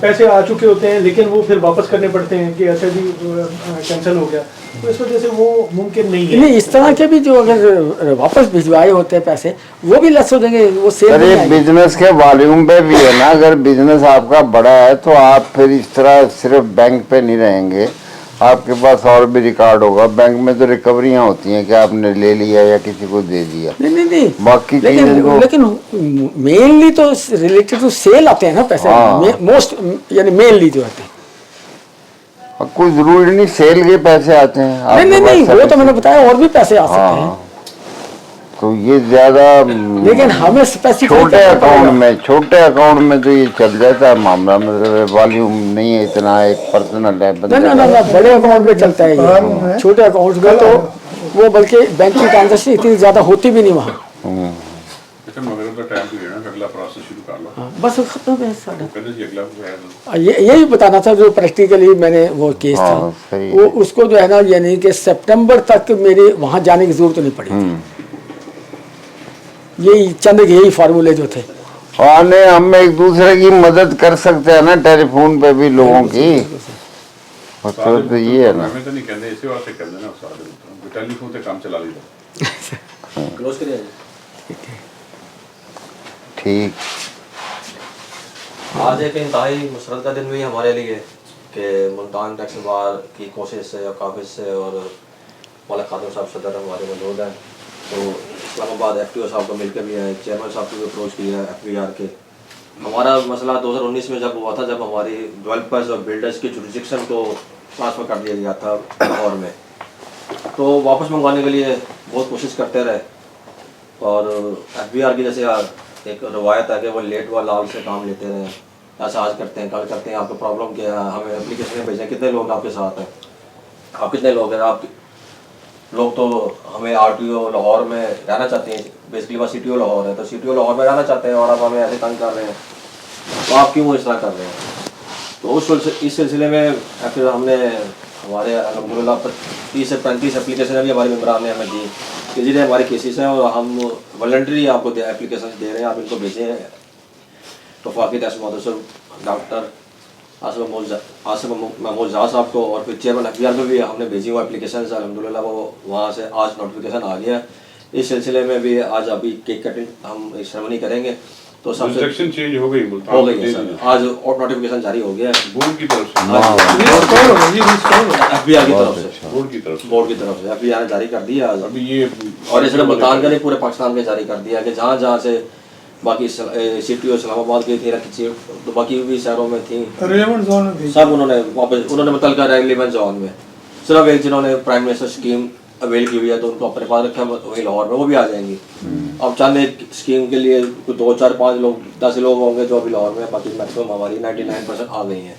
पैसे आ चुके होते हैं लेकिन वो फिर वापस करने पड़ते हैं कि अच्छा जी कैंसिल हो गया, तो इस वजह से वो मुमकिन नहीं है। नहीं, इस तरह के भी जो अगर वापस भिजवाए होते हैं पैसे वो भी लेस हो जाएंगे, वो सेल अरे बिजनेस के वॉल्यूम पे भी है ना, अगर बिजनेस आपका बड़ा है तो आप फिर इस तरह सिर्फ बैंक पे नहीं रहेंगे, आपके पास और भी रिकॉर्ड होगा। बैंक में तो रिकवरियां होती हैं कि आपने ले लिया या किसी को दे दिया, नहीं बाकी चीजें तो लेकिन मेनली तो रिलेटेड टू सेल आते हैं ना पैसे, हाँ। मोस्ट यानी मेनली जो आते हैं। कोई जरूरी नहीं सेल के पैसे आते हैं आपके नहीं पास वो तो मैंने बताया और भी पैसे आ सकते हैं, हाँ, तो ये ज्यादा लेकिन हमें स्पेसिफाई छोटे अकाउंट में तो ये चल जाता है मामला, मतलब वॉल्यूम नहीं है इतना, एक पर्सनल है बंदे का। ना बड़े अकाउंट में चलता है ये, छोटे अकाउंट में तो वो बल्कि बैंकिंग ट्रांजेक्शन इतनी ज्यादा होती भी नहीं वहाँ। अच्छा मगर तो टाइम भी है ना, अगला प्रोसेस शुरू कर लो। बस खत्म है सारा। कहते जी अगला है यही बताना था जो प्रैक्टिकली मैंने वो केस हाँ, था सही वो है। उसको जो है ना यानी कि सितंबर तक मेरे वहाँ जाने की जरूरत नहीं पड़ी। यही चंद यही फार्मूले जो थे। आने हम एक दूसरे की मदद कर सकते हैं ना, टेलीफोन पे भी लोगों की, मतलब तो ये है ना। हमें तो नहीं कहते इसी वास्ते कहते ना सारे टेलीफोन पे काम चला लीजिए। क्लोज करिए। ठीक, आज एक इंतहाई मुसरत का दिन भी हमारे लिए कि मुल्तान टैक्स बार की कोशिश से और काबिज से और मौलाना खातून साहब सदर हमारे मौजूद हैं, तो इस्लामाबाद FTO साहब को मिलकर भी हैं, चेयरमैन साहब को भी अप्रोच किया है FBR के। हमारा मसला 2019 में जब हुआ था, जब हमारी डेवलपर्स और बिल्डर्स की जुरिडिक्शन को ट्रांसफ़र कर दिया गया था लाहौर में, तो वापस मंगवाने के लिए बहुत कोशिश करते रहे, और FBR की जैसे एक रवायत है कि वो लेट व लाल से काम लेते रहे, ऐसा आज करते हैं कल करते हैं, आपको प्रॉब्लम क्या है, हमें एप्लीकेशन भेजें, कितने लोग आपके साथ हैं, आप कितने लोग हैं, आप लोग तो हमें RTO लाहौर में रहना चाहते हैं, बेसिकली वहाँ CTO लाहौर है, तो CTO लाहौर में रहना चाहते हैं और आप हमें ऐसे तंग कर रहे हैं, तो आप क्यों इस तरह कर रहे हैं। तो इस सिलसिले में फिर हमने हमारे अल्हम्दुलिल्लाह 30 से 35 एप्लीकेशन भी हमारे मेम्बरान ने हमें दी कि जिन्हें हमारे केसेस हैं और हम वॉलंटरी आपको एप्लीकेशन दे रहे हैं, आप इनको भेजें। तो फाकी तहसील डॉक्टर आसिफ महमूद जहा साहब को और फिर चेयरमैन FBR में भी हमने भेजी हुआ एप्लीकेशन, अल्हम्दुलिल्लाह वो वहाँ से आज नोटिफिकेशन आ गया। इस सिलसिले में भी आज अभी केक कटिंग हम एक सेरेमनी करेंगे, तो सबसे इंस्ट्रक्शन चेंज हो गई मुल्तान हो गई है सर, आज और नोटिफिकेशन जारी हो गया है बोर्ड की तरफ से, FBR की तरफ से, बोर्ड की तरफ से FBR ने जारी कर दिया आज। अभी ये और इसने मुल्तान का नहीं पूरे पाकिस्तान में जारी कर दिया कि जहाँ जहाँ से बाकी CTO इस्लामाबाद की थी, तो बाकी भी शहरों में थी, रेलेवेंट जोन में सब उन्होंने वापस उन्होंने मतलब कर रेलेवेंट जोन में, सिर्फ एक जिन्होंने प्राइम मिनिस्टर स्कीम अवेल की हुई है तो उनको अपने पास रखा वही लाहौर में, वो भी आ जाएंगी। अब चंद एक स्कीम के लिए 2 4 5 लोग 10 लोग होंगे जो अभी लाहौर में, बाकी मैक्सिमम हमारी 99% आ गई हैं।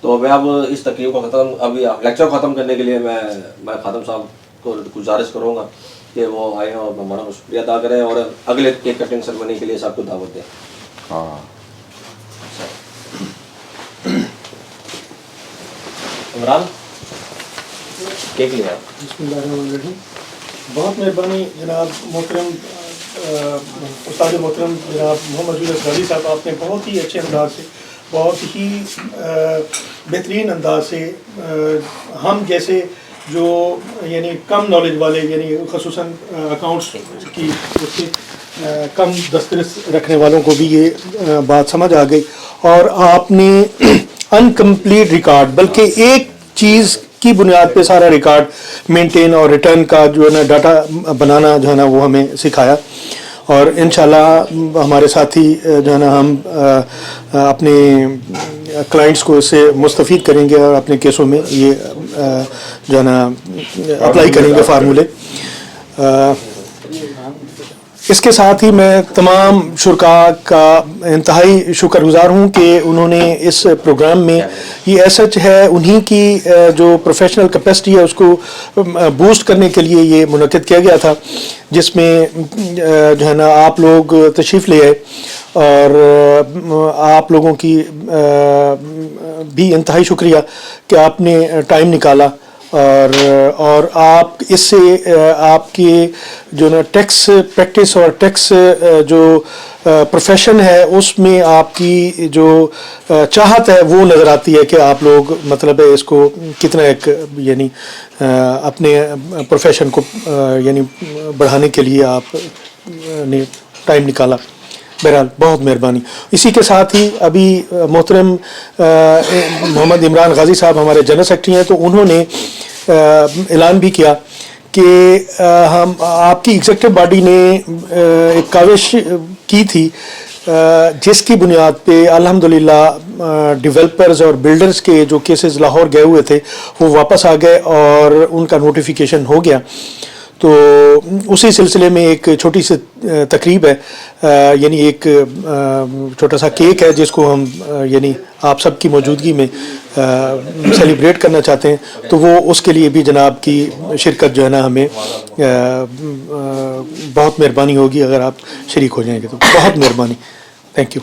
तो मैं अब इस तकरीब को ख़त्म, अभी लेक्चर ख़त्म करने के लिए मैं खातम साहब को गुजारिश करूँगा कि वो आए और हमारा शुक्रिया अदा करें और अगले केक कटिंग सेरेमनी के लिए सबको दावत दें। हाँ इमरान केक लिया। बिस्मिल्लाहिर्रहमानिर्रहीम। बहुत मेहरबानी जनाब मोहतरम उस्ताद मोहतरम जनाब मोहम्मद यूनुस गाजी साहब, आपने बहुत ही अच्छे अंदाज से, बहुत ही बेहतरीन अंदाज से हम जैसे जो यानी कम नॉलेज वाले यानी ख़ुसूसन अकाउंट्स की उससे कम दस्तरस रखने वालों को भी ये बात समझ आ गई, और आपने अनकम्प्लीट रिकॉर्ड बल्कि एक चीज़ की बुनियाद पे सारा रिकॉर्ड मेंटेन और रिटर्न का जो है ना डाटा बनाना जो है ना वो हमें सिखाया, और इंशाल्लाह हमारे साथी जो है ना हम अपने क्लाइंट्स को इससे मुस्तफ़ीद करेंगे और अपने केसों में ये जो है ना अप्लाई करेंगे फार्मूले। इसके साथ ही मैं तमाम शुरका का इंतहाई शुक्रगुजार हूँ कि उन्होंने इस प्रोग्राम में ये एसएच है उन्हीं की जो प्रोफेशनल कैपेसिटी है उसको बूस्ट करने के लिए ये मुनक़िद किया गया था, जिसमें जो है ना आप लोग तशरीफ़ ले आए और आप लोगों की भी इंतहाई शुक्रिया कि आपने टाइम निकाला और आप इससे आपके जो ना टैक्स प्रैक्टिस और टैक्स जो प्रोफेशन है उसमें आपकी जो चाहत है वो नज़र आती है कि आप लोग मतलब है इसको कितना एक यानी अपने प्रोफेशन को यानी बढ़ाने के लिए आप ने टाइम निकाला। बहरहाल बहुत मेहरबानी। इसी के साथ ही अभी मोहतरम मोहम्मद इमरान गाजी साहब हमारे जनरल सेक्रेटरी हैं, तो उन्होंने ऐलान भी किया कि हम आपकी एग्जीक्यूटिव बॉडी ने एक काविश की थी जिसकी बुनियाद पे अल्हम्दुलिल्लाह डेवलपर्स और बिल्डर्स के जो केसेस लाहौर गए हुए थे वो वापस आ गए और उनका नोटिफिकेशन हो गया। तो उसी सिलसिले में एक छोटी सी तकरीब है, यानी एक छोटा सा केक है जिसको हम यानी आप सबकी मौजूदगी में सेलिब्रेट करना चाहते हैं। तो वो उसके लिए भी जनाब की शिरकत जो है ना हमें बहुत मेहरबानी होगी अगर आप शरीक हो जाएंगे तो बहुत मेहरबानी। Thank you.